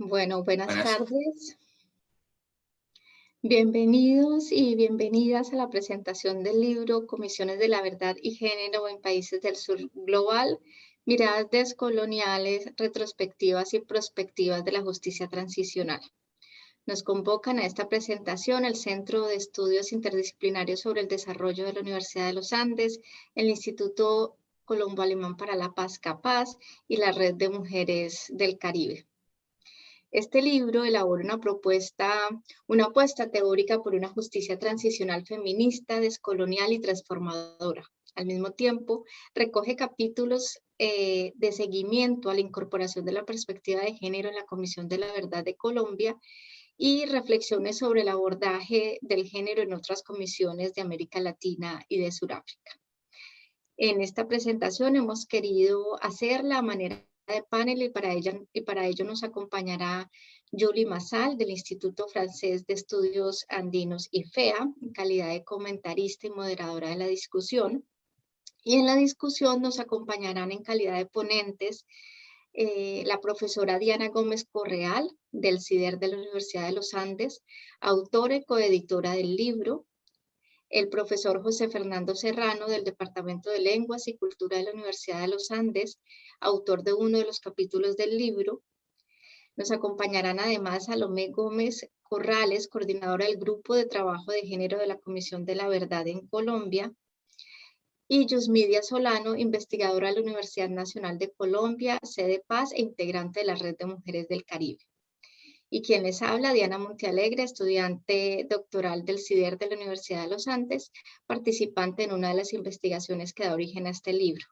Bueno, buenas Buenas. tardes. Bienvenidos y bienvenidas a la presentación del libro Comisiones de la Verdad y Género en Países del Sur Global, miradas descoloniales, retrospectivas y prospectivas de la justicia transicional. Nos convocan a esta presentación el Centro de Estudios Interdisciplinarios sobre el Desarrollo de la Universidad de los Andes, el Instituto Colombo-Alemán para la Paz, CAPAZ, y la Red de Mujeres del Caribe. Este libro elabora una apuesta teórica por una justicia transicional feminista, descolonial y transformadora. Al mismo tiempo, recoge capítulos de seguimiento a la incorporación de la perspectiva de género en la Comisión de la Verdad de Colombia y reflexiones sobre el abordaje del género en otras comisiones de América Latina y de Sudáfrica. En esta presentación hemos querido hacerla a manera de panel y para ello nos acompañará Julie Massal del Instituto Francés de Estudios Andinos IFEA, en calidad de comentarista y moderadora de la discusión. Y en la discusión nos acompañarán en calidad de ponentes la profesora Diana Gómez Correal del CIDER de la Universidad de los Andes, autora y coeditora del libro, el profesor José Fernando Serrano del Departamento de Lenguas y Cultura de la Universidad de los Andes, autor de uno de los capítulos del libro. Nos acompañarán además Salomé Gómez Corrales, coordinadora del Grupo de Trabajo de Género de la Comisión de la Verdad en Colombia, y Yusmidia Solano, investigadora de la Universidad Nacional de Colombia, sede Paz e integrante de la Red de Mujeres del Caribe. Y quien les habla, Diana Montealegre, estudiante doctoral del CIDER de la Universidad de los Andes, participante en una de las investigaciones que da origen a este libro.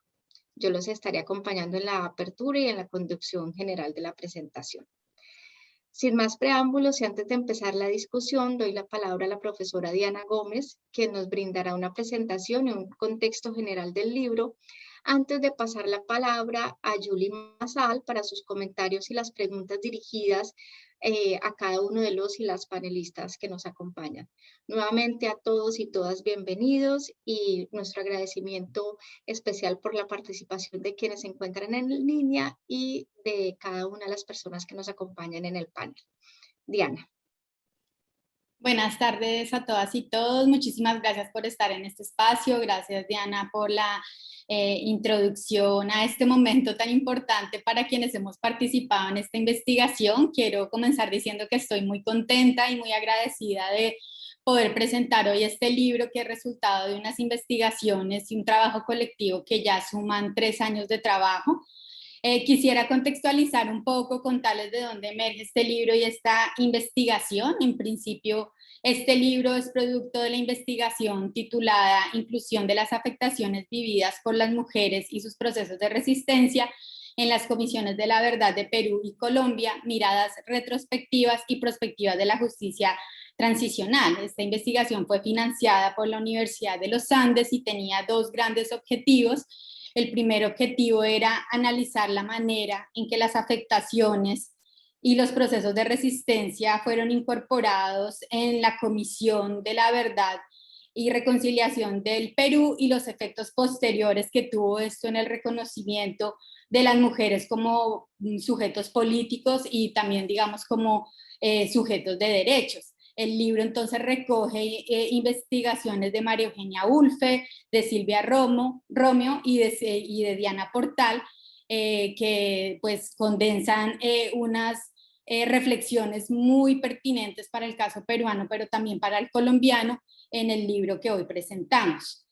Yo los estaré acompañando en la apertura y en la conducción general de la presentación. Sin más preámbulos y antes de empezar la discusión, doy la palabra a la profesora Diana Gómez, quien nos brindará una presentación y un contexto general del libro, antes de pasar la palabra a Julie Massal para sus comentarios y las preguntas dirigidas a cada uno de los y las panelistas que nos acompañan. Nuevamente a todos y todas bienvenidos y nuestro agradecimiento especial por la participación de quienes se encuentran en línea y de cada una de las personas que nos acompañan en el panel. Diana. Buenas tardes a todas y todos. Muchísimas gracias por estar en este espacio. Gracias, Diana, por la introducción a este momento tan importante para quienes hemos participado en esta investigación. Quiero comenzar diciendo que estoy muy contenta y muy agradecida de poder presentar hoy este libro que es resultado de unas investigaciones y un trabajo colectivo que ya suman 3 años de trabajo. Quisiera contextualizar un poco, contarles de dónde emerge este libro y esta investigación. En principio, este libro es producto de la investigación titulada Inclusión de las afectaciones vividas por las mujeres y sus procesos de resistencia en las comisiones de la verdad de Perú y Colombia, miradas retrospectivas y prospectivas de la justicia transicional. Esta investigación fue financiada por la Universidad de los Andes y tenía 2 grandes objetivos. El primer objetivo era analizar la manera en que las afectaciones y los procesos de resistencia fueron incorporados en la Comisión de la Verdad y Reconciliación del Perú y los efectos posteriores que tuvo esto en el reconocimiento de las mujeres como sujetos políticos y también, digamos, como sujetos de derechos. El libro entonces recoge investigaciones de María Eugenia Ulfe, de Silvia Romeo y de Diana Portal, que pues condensan unas reflexiones muy pertinentes para el caso peruano, pero también para el colombiano en el libro que hoy presentamos.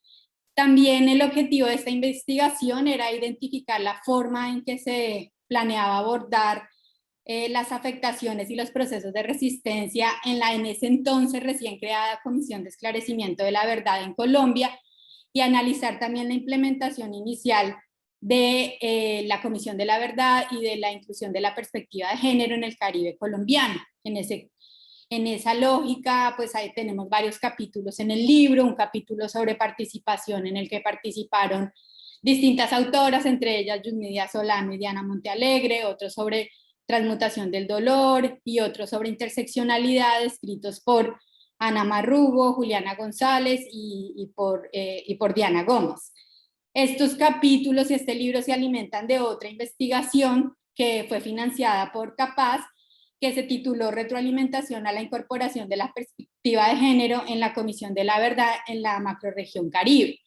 También el objetivo de esta investigación era identificar la forma en que se planeaba abordar las afectaciones y los procesos de resistencia en ese entonces recién creada Comisión de Esclarecimiento de la Verdad en Colombia y analizar también la implementación inicial de la Comisión de la Verdad y de la inclusión de la perspectiva de género en el Caribe colombiano. En esa lógica, pues ahí tenemos varios capítulos en el libro, un capítulo sobre participación en el que participaron distintas autoras, entre ellas Yusmidia Solano y Diana Montealegre, otro sobre transmutación del dolor y otro sobre interseccionalidad, escritos por Ana Marrugo, Juliana González y por Diana Gómez. Estos capítulos y este libro se alimentan de otra investigación que fue financiada por CAPAZ que se tituló Retroalimentación a la incorporación de la perspectiva de género en la Comisión de la Verdad en la Macrorregión Caribe.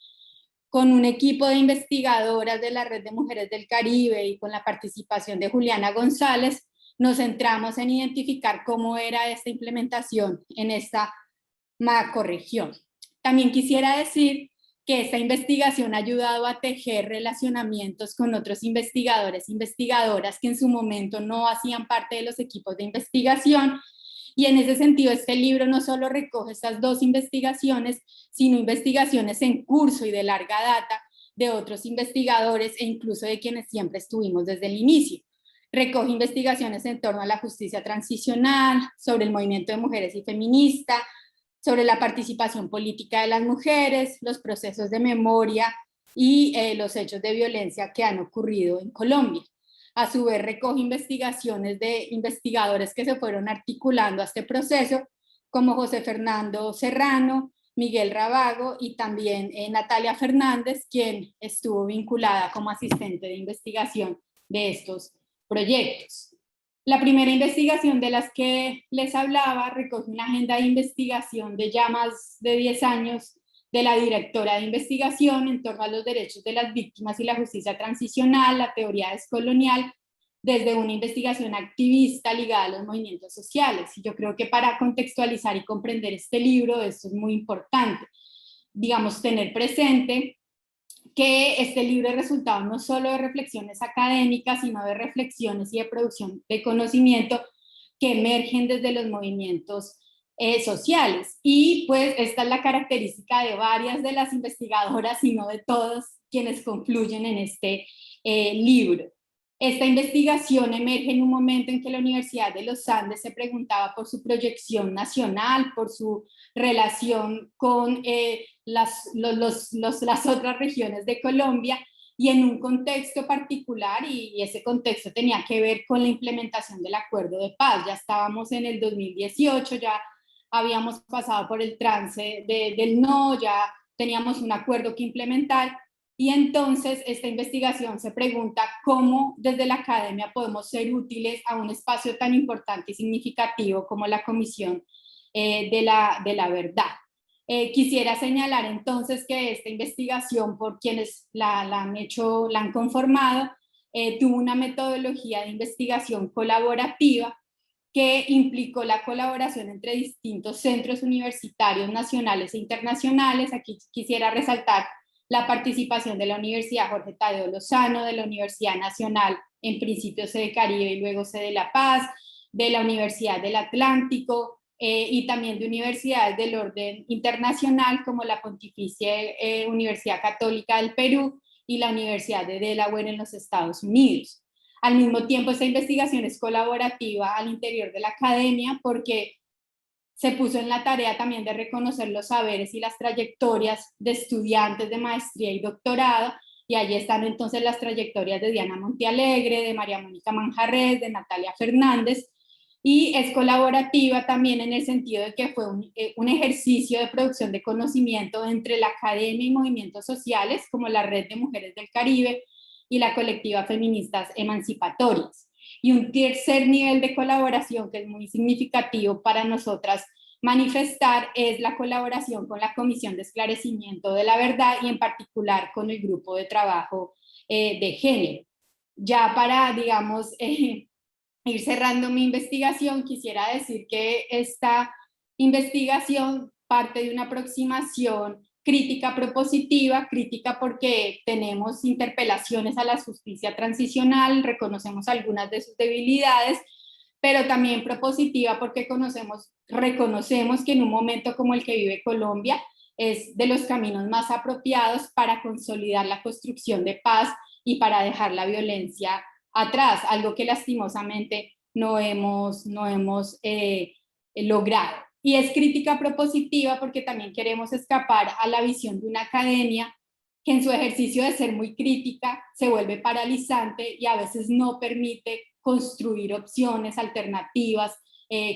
Con un equipo de investigadoras de la Red de Mujeres del Caribe y con la participación de Juliana González, nos centramos en identificar cómo era esta implementación en esta macrorregión. También quisiera decir que esta investigación ha ayudado a tejer relacionamientos con otros investigadores e investigadoras que en su momento no hacían parte de los equipos de investigación, y en ese sentido este libro no solo recoge estas dos investigaciones, sino investigaciones en curso y de larga data de otros investigadores e incluso de quienes siempre estuvimos desde el inicio. Recoge investigaciones en torno a la justicia transicional, sobre el movimiento de mujeres y feminista, sobre la participación política de las mujeres, los procesos de memoria y los hechos de violencia que han ocurrido en Colombia. A su vez, recoge investigaciones de investigadores que se fueron articulando a este proceso, como José Fernando Serrano, Miguel Rabago y también Natalia Fernández, quien estuvo vinculada como asistente de investigación de estos proyectos. La primera investigación de las que les hablaba recoge una agenda de investigación de ya más de 10 años de la directora de investigación en torno a los derechos de las víctimas y la justicia transicional, la teoría descolonial, desde una investigación activista ligada a los movimientos sociales. Y yo creo que para contextualizar y comprender este libro, esto es muy importante. Digamos, tener presente que este libro es resultado no solo de reflexiones académicas, sino de reflexiones y de producción de conocimiento que emergen desde los movimientos sociales. Y pues esta es la característica de varias de las investigadoras, y no de todos quienes confluyen en este libro. Esta investigación emerge en un momento en que la Universidad de los Andes se preguntaba por su proyección nacional, por su relación con las otras regiones de Colombia, y en un contexto particular, y ese contexto tenía que ver con la implementación del acuerdo de paz. Ya estábamos en el 2018, ya habíamos pasado por el trance del no, ya teníamos un acuerdo que implementar, y entonces esta investigación se pregunta cómo desde la academia podemos ser útiles a un espacio tan importante y significativo como la Comisión de la Verdad. Quisiera señalar entonces que esta investigación, por quienes la han conformado, tuvo una metodología de investigación colaborativa que implicó la colaboración entre distintos centros universitarios nacionales e internacionales. Aquí quisiera resaltar la participación de la Universidad Jorge Tadeo Lozano, de la Universidad Nacional, en principio sede Caribe y luego sede La Paz, de la Universidad del Atlántico, y también de universidades del orden internacional como la Pontificia Universidad Católica del Perú y la Universidad de Delaware en los Estados Unidos. Al mismo tiempo, esta investigación es colaborativa al interior de la academia porque se puso en la tarea también de reconocer los saberes y las trayectorias de estudiantes de maestría y doctorado, y allí están entonces las trayectorias de Diana Montealegre, de María Mónica Manjarrés, de Natalia Fernández, y es colaborativa también en el sentido de que fue un ejercicio de producción de conocimiento entre la academia y movimientos sociales como la Red de Mujeres del Caribe y la colectiva Feministas Emancipatorias. Y un tercer nivel de colaboración que es muy significativo para nosotras manifestar es la colaboración con la Comisión de Esclarecimiento de la Verdad y en particular con el grupo de trabajo de género. Ya para, digamos, ir cerrando mi investigación, quisiera decir que esta investigación parte de una aproximación crítica propositiva, crítica porque tenemos interpelaciones a la justicia transicional, reconocemos algunas de sus debilidades, pero también propositiva porque reconocemos que en un momento como el que vive Colombia es de los caminos más apropiados para consolidar la construcción de paz y para dejar la violencia atrás, algo que lastimosamente no hemos logrado. Y es crítica propositiva porque también queremos escapar a la visión de una academia que en su ejercicio de ser muy crítica se vuelve paralizante y a veces no permite construir opciones, alternativas,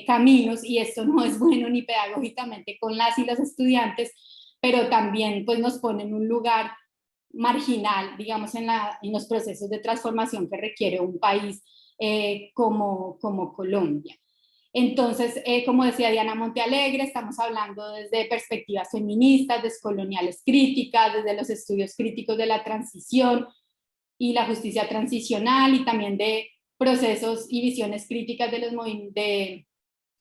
caminos, y esto no es bueno ni pedagógicamente con las y los estudiantes, pero también pues nos pone en un lugar marginal, digamos, en los procesos de transformación que requiere un país como Colombia. Entonces, como decía Diana Montealegre, estamos hablando desde perspectivas feministas, descoloniales críticas, desde los estudios críticos de la transición y la justicia transicional, y también de procesos y visiones críticas de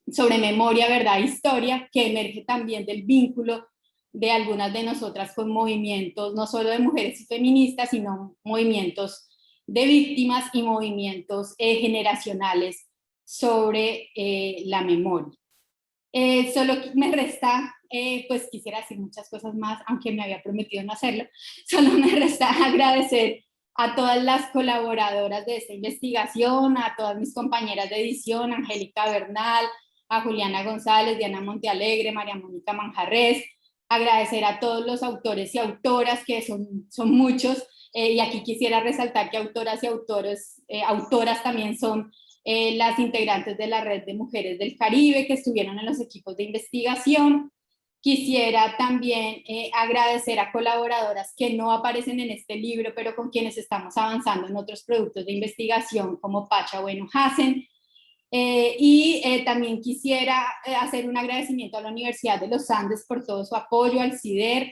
sobre memoria, verdad e historia, que emerge también del vínculo de algunas de nosotras con movimientos, no solo de mujeres y feministas, sino movimientos de víctimas y movimientos generacionales sobre la memoria. Solo me resta, pues quisiera decir muchas cosas más, aunque me había prometido no hacerlo, solo me resta agradecer a todas las colaboradoras de esta investigación, a todas mis compañeras de edición, Angélica Bernal, a Juliana González, Diana Montealegre, María Mónica Manjarres, agradecer a todos los autores y autoras, que son muchos, y aquí quisiera resaltar que autoras y autoras también son las integrantes de la Red de Mujeres del Caribe que estuvieron en los equipos de investigación. Quisiera también agradecer a colaboradoras que no aparecen en este libro, pero con quienes estamos avanzando en otros productos de investigación, como Pacha Bueno Hassen. También quisiera hacer un agradecimiento a la Universidad de los Andes por todo su apoyo, al CIDER,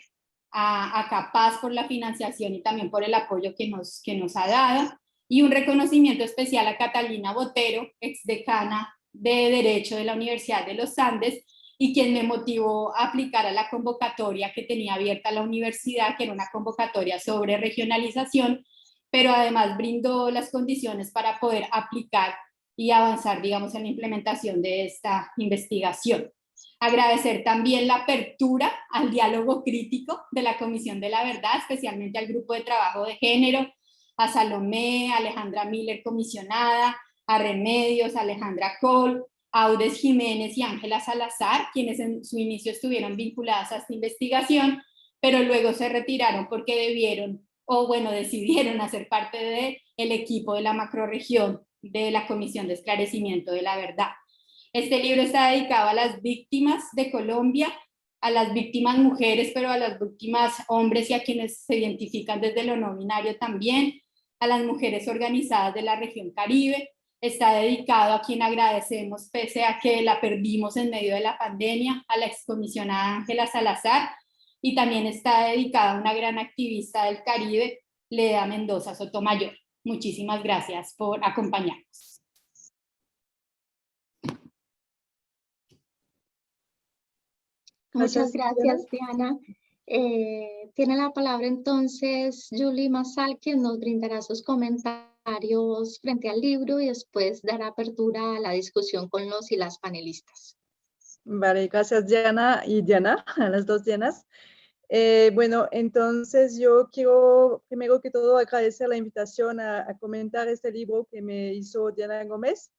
a Capaz por la financiación y también por el apoyo que nos ha dado, y un reconocimiento especial a Catalina Botero, exdecana de Derecho de la Universidad de los Andes, y quien me motivó a aplicar a la convocatoria que tenía abierta la universidad, que era una convocatoria sobre regionalización, pero además brindó las condiciones para poder aplicar y avanzar, digamos, en la implementación de esta investigación. Agradecer también la apertura al diálogo crítico de la Comisión de la Verdad, especialmente al Grupo de Trabajo de Género, a Salomé, a Alejandra Miller, comisionada, a Remedios, a Alejandra Cole, a Audes Jiménez y Ángela Salazar, quienes en su inicio estuvieron vinculadas a esta investigación, pero luego se retiraron porque decidieron hacer parte del equipo de la macrorregión de la Comisión de Esclarecimiento de la Verdad. Este libro está dedicado a las víctimas de Colombia, a las víctimas mujeres, pero a las víctimas hombres y a quienes se identifican desde lo no binario también, a las mujeres organizadas de la región Caribe. Está dedicado a quien agradecemos, pese a que la perdimos en medio de la pandemia, a la excomisionada Ángela Salazar, y también está dedicado a una gran activista del Caribe, Leda Mendoza Sotomayor. Muchísimas gracias por acompañarnos. Muchas gracias, Diana. Tiene la palabra entonces Julie Massal, quien nos brindará sus comentarios frente al libro y después dará apertura a la discusión con los y las panelistas. Vale, gracias Diana y Diana, a las dos Dianas. Bueno, entonces yo quiero primero que todo agradecer la invitación a comentar este libro que me hizo Diana Gómez.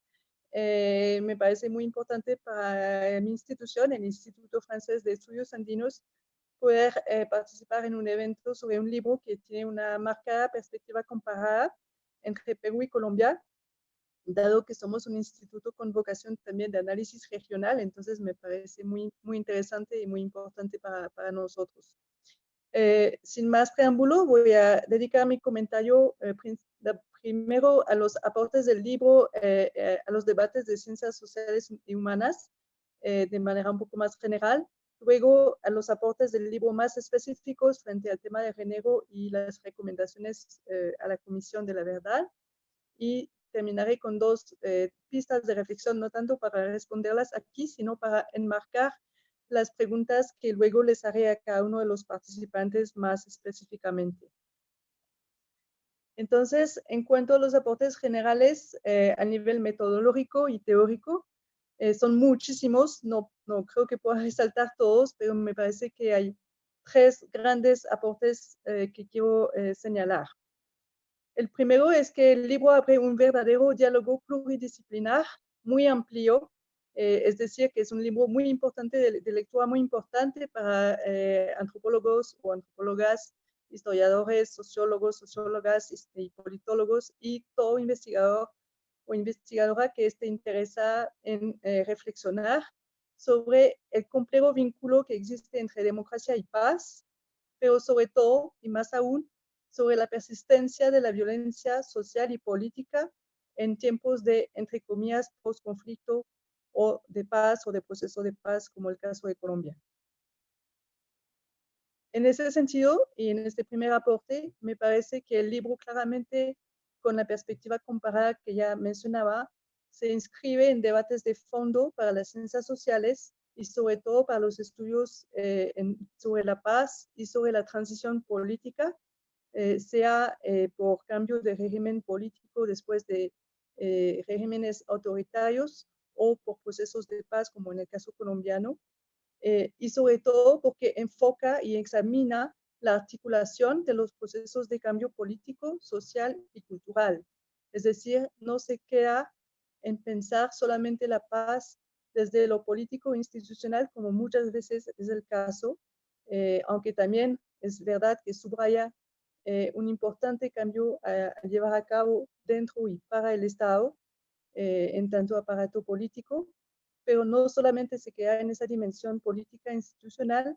Me parece muy importante para mi institución, el Instituto Francés de Estudios Andinos, poder participar en un evento sobre un libro que tiene una marcada perspectiva comparada entre Perú y Colombia, dado que somos un instituto con vocación también de análisis regional, entonces me parece muy interesante y muy importante para nosotros. Sin más preámbulo, voy a dedicar mi comentario primero a los aportes del libro, a los debates de ciencias sociales y humanas, de manera un poco más general. Luego, a los aportes del libro más específicos frente al tema de género y las recomendaciones a la Comisión de la Verdad. Y terminaré con dos pistas de reflexión, no tanto para responderlas aquí, sino para enmarcar las preguntas que luego les haré a cada uno de los participantes más específicamente. Entonces, en cuanto a los aportes generales a nivel metodológico y teórico, son muchísimos, no creo que pueda resaltar todos, pero me parece que hay tres grandes aportes que quiero señalar. El primero es que el libro abre un verdadero diálogo pluridisciplinar muy amplio, es decir, que es un libro muy importante, de lectura muy importante para antropólogos o antropólogas, historiadores, sociólogos, sociólogas y politólogos, y todo investigador o investigadora que esté interesada en reflexionar sobre el complejo vínculo que existe entre democracia y paz, pero sobre todo, y más aún, sobre la persistencia de la violencia social y política en tiempos de, entre comillas, postconflicto o de paz o de proceso de paz, como el caso de Colombia. En ese sentido, y en este primer aporte, me parece que el libro claramente, con la perspectiva comparada que ya mencionaba, se inscribe en debates de fondo para las ciencias sociales y sobre todo para los estudios sobre la paz y sobre la transición política, sea por cambio de régimen político después de regímenes autoritarios o por procesos de paz, como en el caso colombiano. Y sobre todo porque enfoca y examina la articulación de los procesos de cambio político, social y cultural. Es decir, no se queda en pensar solamente la paz desde lo político e institucional, como muchas veces es el caso, aunque también es verdad que subraya un importante cambio a llevar a cabo dentro y para el Estado, en tanto aparato político, pero no solamente se queda en esa dimensión política institucional,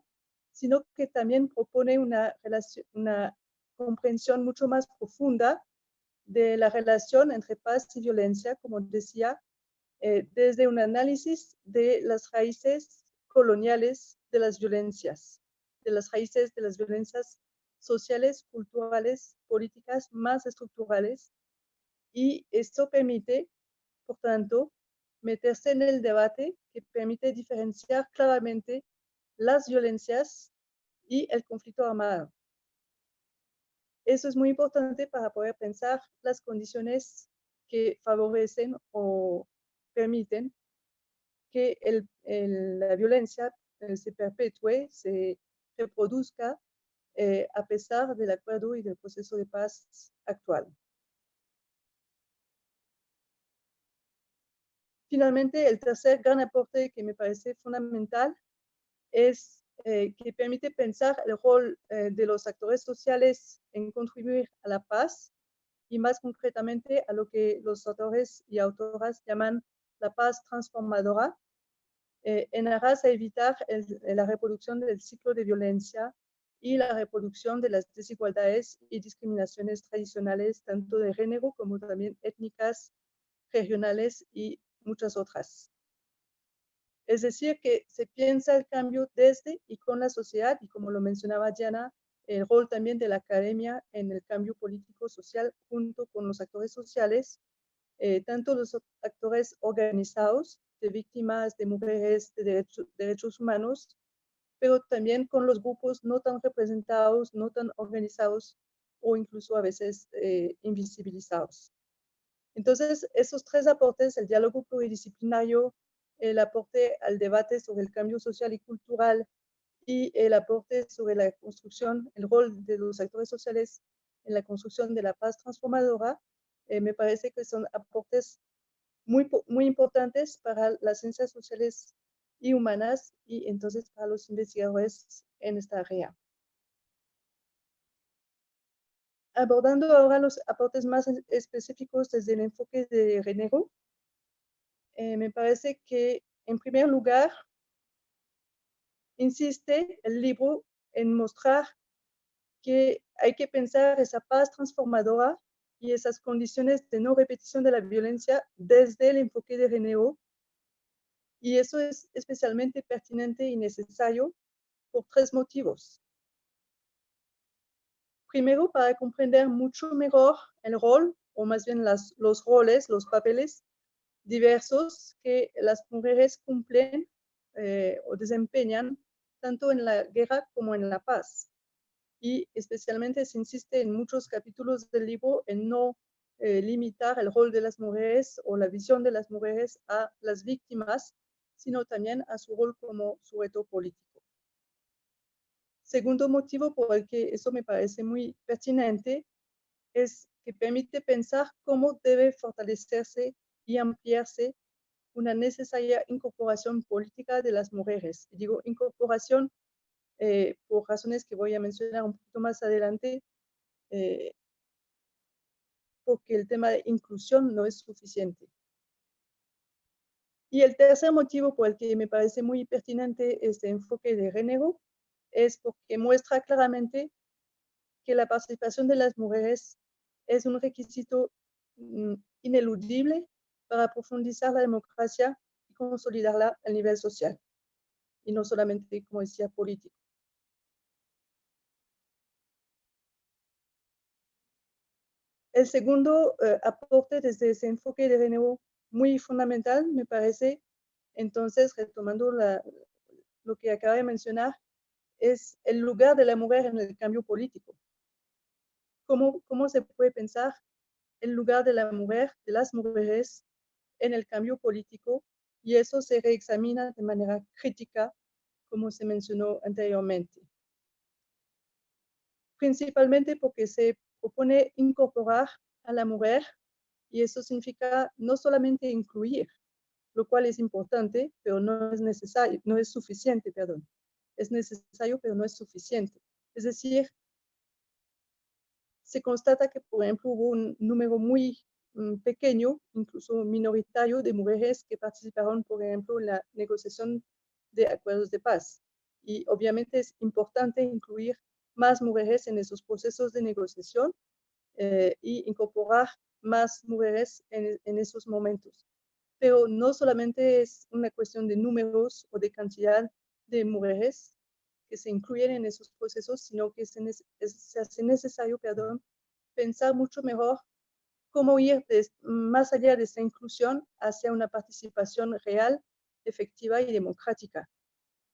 sino que también propone una comprensión mucho más profunda de la relación entre paz y violencia, como decía, desde un análisis de las raíces coloniales de las violencias sociales, culturales, políticas más estructurales, y esto permite, por tanto, meterse en el debate que permite diferenciar claramente las violencias y el conflicto armado. Eso es muy importante para poder pensar las condiciones que favorecen o permiten que la violencia se perpetúe, se reproduzca a pesar del acuerdo y del proceso de paz actual. Finalmente, el tercer gran aporte que me parece fundamental es que permite pensar el rol de los actores sociales en contribuir a la paz y más concretamente a lo que los autores y autoras llaman la paz transformadora, en aras a evitar la reproducción del ciclo de violencia y la reproducción de las desigualdades y discriminaciones tradicionales, tanto de género como también étnicas, regionales y muchas otras. Es decir, que se piensa el cambio desde y con la sociedad, y como lo mencionaba Diana, el rol también de la academia en el cambio político-social junto con los actores sociales, tanto los actores organizados de víctimas, de mujeres, de derechos humanos, pero también con los grupos no tan representados, no tan organizados o incluso a veces invisibilizados. Entonces, esos tres aportes, el diálogo pluridisciplinario, el aporte al debate sobre el cambio social y cultural y el aporte sobre la construcción, el rol de los actores sociales en la construcción de la paz transformadora, me parece que son aportes muy importantes para las ciencias sociales y humanas y entonces para los investigadores en esta área. Abordando ahora los aportes más específicos desde el enfoque de género, me parece que, en primer lugar, insiste el libro en mostrar que hay que pensar esa paz transformadora y esas condiciones de no repetición de la violencia desde el enfoque de género. Y eso es especialmente pertinente y necesario por tres motivos. Primero, para comprender mucho mejor el rol, o más bien los roles, los papeles diversos que las mujeres cumplen o desempeñan tanto en la guerra como en la paz. Y especialmente se insiste en muchos capítulos del libro en no limitar el rol de las mujeres o la visión de las mujeres a las víctimas, sino también a su rol como sujeto político. Segundo motivo por el que eso me parece muy pertinente es que permite pensar cómo debe fortalecerse y ampliarse una necesaria incorporación política de las mujeres. Y digo incorporación por razones que voy a mencionar un poquito más adelante, porque el tema de inclusión no es suficiente. Y el tercer motivo por el que me parece muy pertinente este enfoque de género es porque muestra claramente que la participación de las mujeres es un requisito ineludible para profundizar la democracia y consolidarla a nivel social y no solamente, como decía, político. El segundo aporte desde ese enfoque de género muy fundamental, me parece, entonces, retomando lo que acaba de mencionar, es el lugar de la mujer en el cambio político. ¿Cómo se puede pensar el lugar de la mujer, de las mujeres, en el cambio político? Y eso se reexamina de manera crítica, como se mencionó anteriormente. Principalmente porque se propone incorporar a la mujer, y eso significa no solamente incluir, lo cual es importante, pero no es necesario, no es suficiente, perdón. Es necesario, pero no es suficiente. Es decir, se constata que, por ejemplo, hubo un número muy pequeño, incluso minoritario, de mujeres que participaron, por ejemplo, en la negociación de acuerdos de paz. Y obviamente es importante incluir más mujeres en esos procesos de negociación y incorporar más mujeres en esos momentos. Pero no solamente es una cuestión de números o de cantidad de mujeres que se incluyen en esos procesos, sino que se hace necesario, pensar mucho mejor cómo ir más allá de esa inclusión hacia una participación real, efectiva y democrática,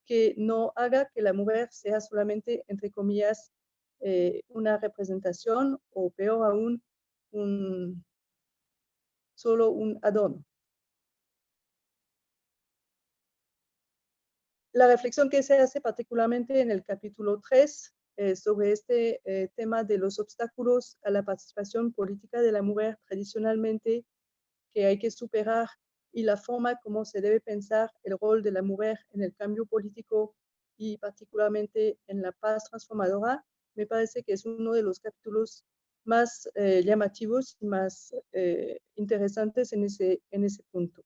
que no haga que la mujer sea solamente, entre comillas, una representación o peor aún, solo un adorno. La reflexión que se hace particularmente en el capítulo 3 sobre este tema de los obstáculos a la participación política de la mujer tradicionalmente que hay que superar y la forma como se debe pensar el rol de la mujer en el cambio político y particularmente en la paz transformadora, me parece que es uno de los capítulos más llamativos y más interesantes en ese punto.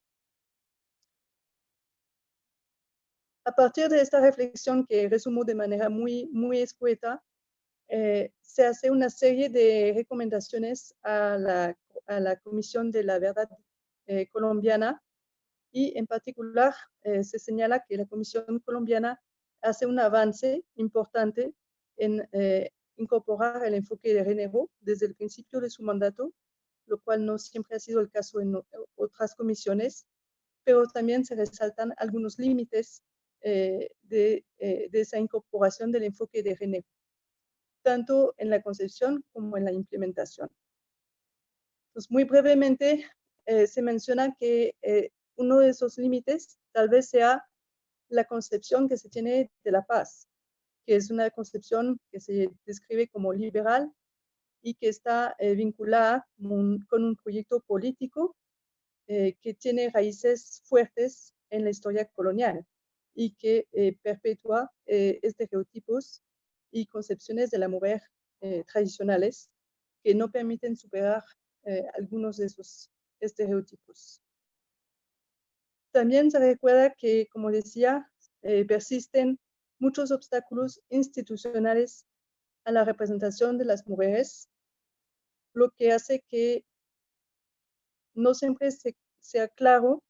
A partir de esta reflexión que resumo de manera muy escueta, se hace una serie de recomendaciones a la Comisión de la Verdad colombiana y en particular se señala que la Comisión colombiana hace un avance importante en incorporar el enfoque de género desde el principio de su mandato, lo cual no siempre ha sido el caso en otras comisiones, pero también se resaltan algunos límites de esa incorporación del enfoque de género, tanto en la concepción como en la implementación. Pues muy brevemente se menciona que uno de esos límites tal vez sea la concepción que se tiene de la paz, que es una concepción que se describe como liberal y que está vinculada con un proyecto político que tiene raíces fuertes en la historia colonial y que perpetúa estereotipos y concepciones de la mujer tradicionales que no permiten superar algunos de esos estereotipos. También se recuerda que, como decía, persisten muchos obstáculos institucionales a la representación de las mujeres, lo que hace que no siempre sea claro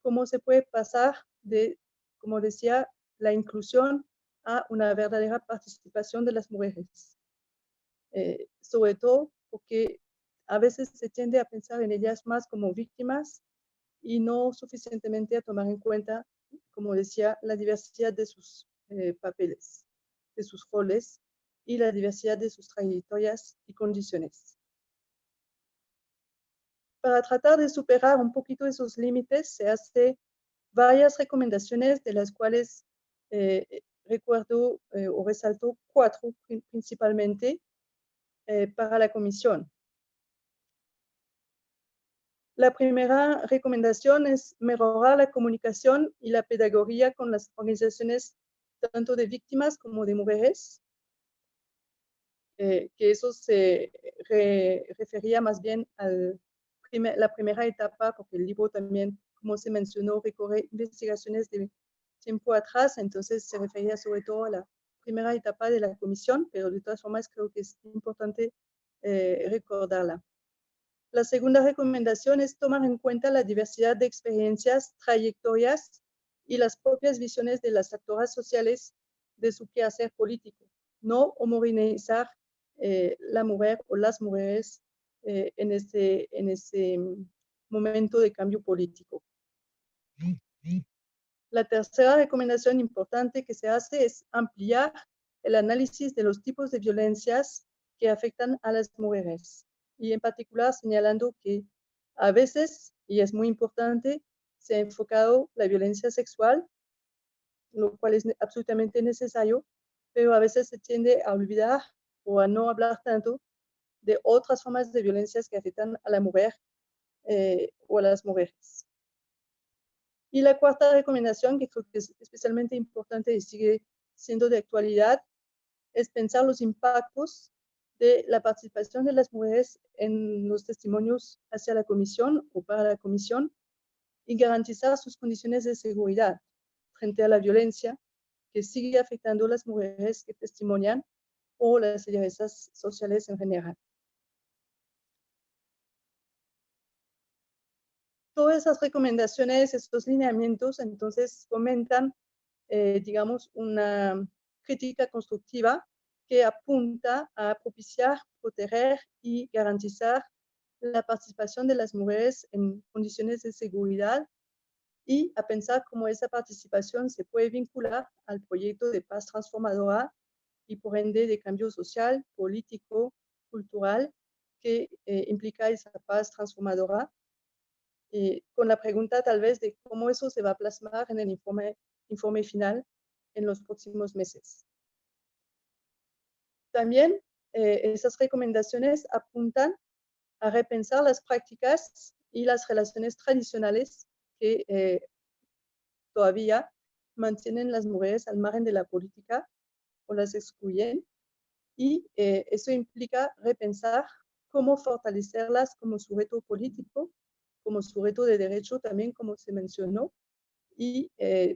cómo se puede pasar de, como decía, la inclusión a una verdadera participación de las mujeres. Sobre todo porque a veces se tiende a pensar en ellas más como víctimas y no suficientemente a tomar en cuenta, como decía, la diversidad de sus papeles, de sus roles y la diversidad de sus trayectorias y condiciones. Para tratar de superar un poquito esos límites, se hace varias recomendaciones, de las cuales recuerdo o resalto 4 principalmente para la comisión. La primera recomendación es mejorar la comunicación y la pedagogía con las organizaciones tanto de víctimas como de mujeres, que eso se refería más bien a la primera etapa, porque el libro también, como se mencionó, recorre investigaciones de tiempo atrás, entonces se refería sobre todo a la primera etapa de la comisión, pero de todas formas creo que es importante recordarla. La segunda recomendación es tomar en cuenta la diversidad de experiencias, trayectorias y las propias visiones de las actoras sociales de su quehacer político. No homogeneizar la mujer o las mujeres en este momento de cambio político. La tercera recomendación importante que se hace es ampliar el análisis de los tipos de violencias que afectan a las mujeres, y en particular señalando que a veces, y es muy importante, se ha enfocado la violencia sexual, lo cual es absolutamente necesario, pero a veces se tiende a olvidar o a no hablar tanto de otras formas de violencias que afectan a la mujer o a las mujeres. Y la cuarta recomendación, que creo que es especialmente importante y sigue siendo de actualidad, es pensar los impactos de la participación de las mujeres en los testimonios hacia la comisión o para la comisión y garantizar sus condiciones de seguridad frente a la violencia que sigue afectando a las mujeres que testimonian o las lideresas sociales en general. Todas esas recomendaciones, estos lineamientos, entonces fomentan, digamos, una crítica constructiva que apunta a propiciar, proteger y garantizar la participación de las mujeres en condiciones de seguridad y a pensar cómo esa participación se puede vincular al proyecto de paz transformadora y por ende de cambio social, político, cultural que implica esa paz transformadora, con la pregunta tal vez de cómo eso se va a plasmar en el informe final en los próximos meses. También esas recomendaciones apuntan a repensar las prácticas y las relaciones tradicionales que todavía mantienen las mujeres al margen de la política o las excluyen, y eso implica repensar cómo fortalecerlas como sujeto político, como sujeto de derecho también, como se mencionó, y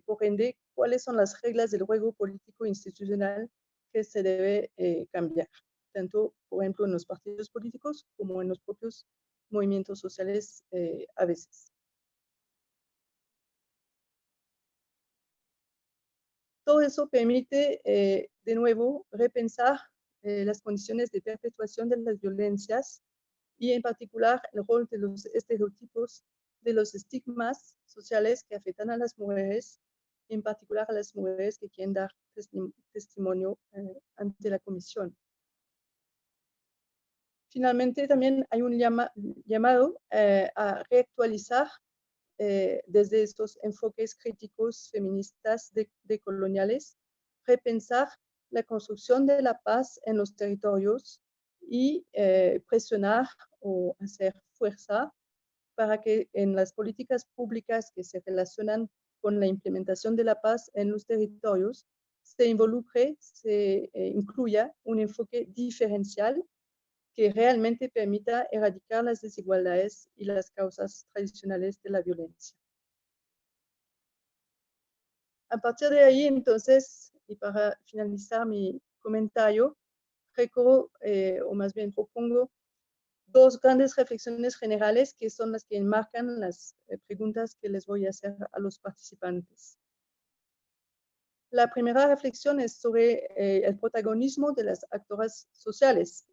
por ende, cuáles son las reglas del juego político institucional que se debe cambiar, tanto, por ejemplo, en los partidos políticos como en los propios movimientos sociales a veces. Todo eso permite, de nuevo, repensar las condiciones de perpetuación de las violencias y en particular el rol de los estereotipos, de los estigmas sociales que afectan a las mujeres, en particular a las mujeres que quieren dar testimonio ante la comisión. Finalmente, también hay un llamado a reactualizar desde estos enfoques críticos feministas decoloniales, repensar la construcción de la paz en los territorios y presionar o hacer fuerza para que en las políticas públicas que se relacionan con la implementación de la paz en los territorios se involucre, se incluya un enfoque diferencial que realmente permita erradicar las desigualdades y las causas tradicionales de la violencia. A partir de ahí, entonces, y para finalizar mi comentario, recorro, o más bien propongo, dos grandes reflexiones generales que son las que enmarcan las preguntas que les voy a hacer a los participantes. La primera reflexión es sobre el protagonismo de las actoras sociales.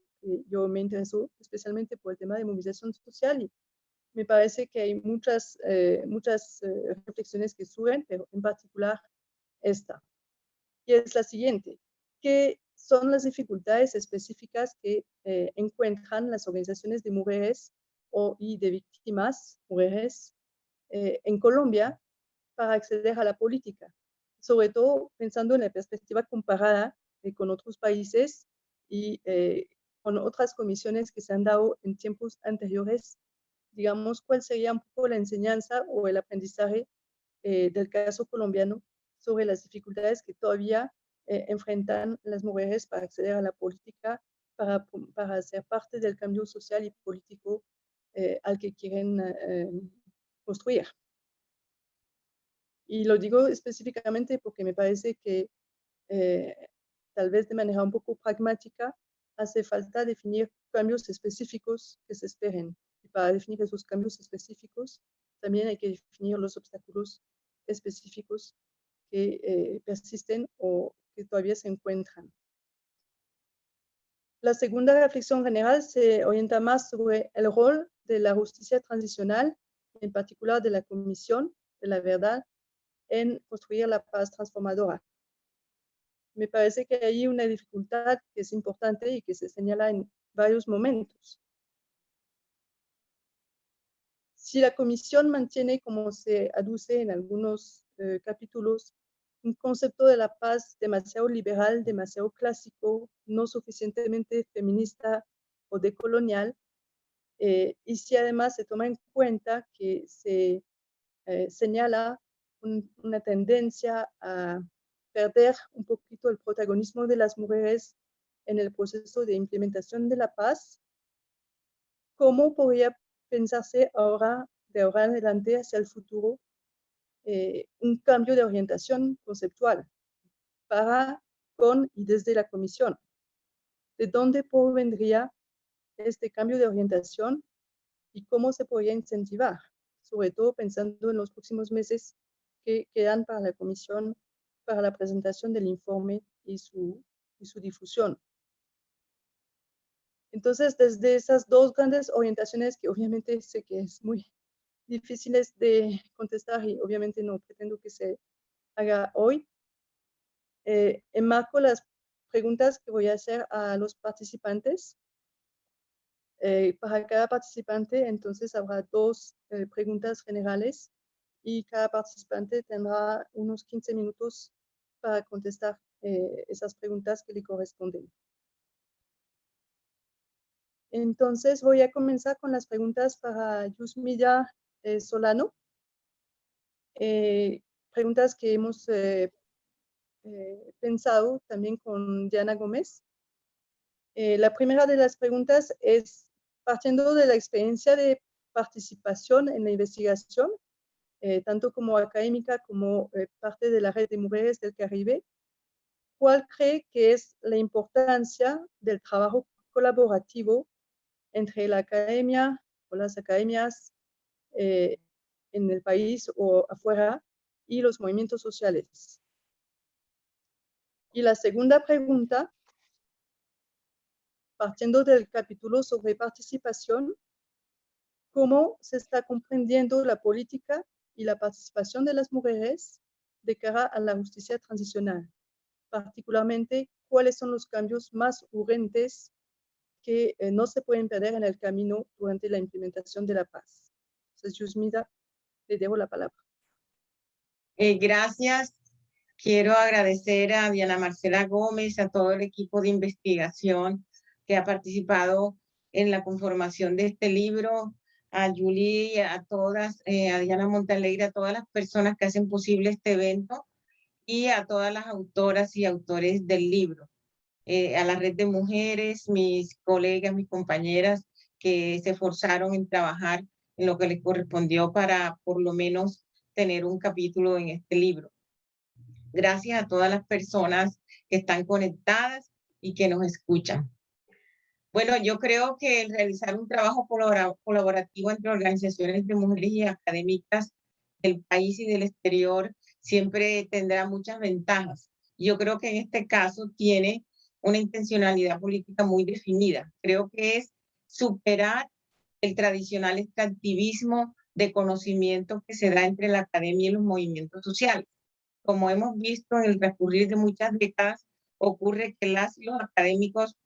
Yo me intereso especialmente por el tema de movilización social y me parece que hay muchas reflexiones que surgen, pero en particular esta. Y es la siguiente: ¿qué son las dificultades específicas que encuentran las organizaciones de mujeres y de víctimas, mujeres, en Colombia para acceder a la política? Sobre todo pensando en la perspectiva comparada con otros países y con otras comisiones que se han dado en tiempos anteriores, digamos, cuál sería un poco la enseñanza o el aprendizaje del caso colombiano sobre las dificultades que todavía enfrentan las mujeres para acceder a la política, para ser parte del cambio social y político al que quieren construir. Y lo digo específicamente porque me parece que tal vez de manera un poco pragmática hace falta definir cambios específicos que se esperen Y para definir esos cambios específicos, también hay que definir los obstáculos específicos que persisten o que todavía se encuentran. La segunda reflexión general se orienta más sobre el rol de la justicia transicional, en particular de la Comisión de la Verdad, en construir la paz transformadora. Me parece que hay una dificultad que es importante y que se señala en varios momentos. Si la Comisión mantiene, como se aduce en algunos capítulos, un concepto de la paz demasiado liberal, demasiado clásico, no suficientemente feminista o decolonial, y si además se toma en cuenta que se señala una tendencia a perder un poquito el protagonismo de las mujeres en el proceso de implementación de la paz, ¿cómo podría pensarse ahora, de ahora en adelante hacia el futuro, un cambio de orientación conceptual para, con y desde la Comisión? ¿De dónde provendría este cambio de orientación y cómo se podría incentivar? Sobre todo pensando en los próximos meses que quedan para la Comisión, para la presentación del informe y su difusión. Entonces, desde esas dos grandes orientaciones, que obviamente sé que es muy difíciles de contestar y obviamente no pretendo que se haga hoy, enmarco las preguntas que voy a hacer a los participantes. Para cada participante, entonces, habrá dos preguntas generales y cada participante tendrá unos 15 minutos para contestar esas preguntas que le corresponden. Entonces, voy a comenzar con las preguntas para Yusmilla Solano. Preguntas que hemos pensado también con Diana Gómez. La primera de las preguntas es, partiendo de la experiencia de participación en la investigación, tanto como académica como parte de la Red de Mujeres del Caribe, ¿cuál cree que es la importancia del trabajo colaborativo entre la academia o las academias en el país o afuera y los movimientos sociales? Y la segunda pregunta, partiendo del capítulo sobre participación, ¿cómo se está comprendiendo la política y la participación de las mujeres de cara a la justicia transicional? Particularmente, ¿cuáles son los cambios más urgentes que no se pueden perder en el camino durante la implementación de la paz? Entonces, Yusmida, le dejo la palabra. Gracias. Quiero agradecer a Diana Marcela Gómez, a todo el equipo de investigación que ha participado en la conformación de este libro, a Julie, a todas, a Diana Montalegre, a todas las personas que hacen posible este evento y a todas las autoras y autores del libro, a la Red de Mujeres, mis colegas, mis compañeras que se esforzaron en trabajar en lo que les correspondió para por lo menos tener un capítulo en este libro. Gracias a todas las personas que están conectadas y que nos escuchan. Bueno, yo creo que el realizar un trabajo colaborativo entre organizaciones de mujeres y académicas del país y del exterior siempre tendrá muchas ventajas. Yo creo que en este caso tiene una intencionalidad política muy definida. Creo que es superar el tradicional extractivismo de conocimiento que se da entre la academia y los movimientos sociales. Como hemos visto en el transcurrir de muchas décadas, ocurre que los académicos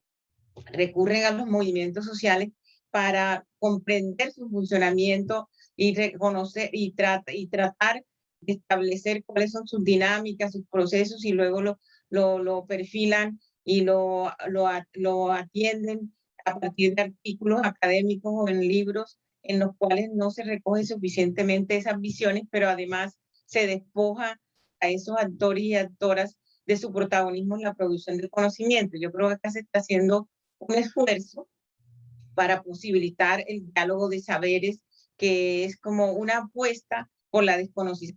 recurren a los movimientos sociales para comprender su funcionamiento y reconocer y tratar de establecer cuáles son sus dinámicas, sus procesos, y luego lo perfilan y lo atienden a partir de artículos académicos o en libros en los cuales no se recoge suficientemente esas visiones, pero además se despoja a esos actores y actoras de su protagonismo en la producción del conocimiento. Yo creo que acá se está haciendo un esfuerzo para posibilitar el diálogo de saberes, que es como una apuesta por la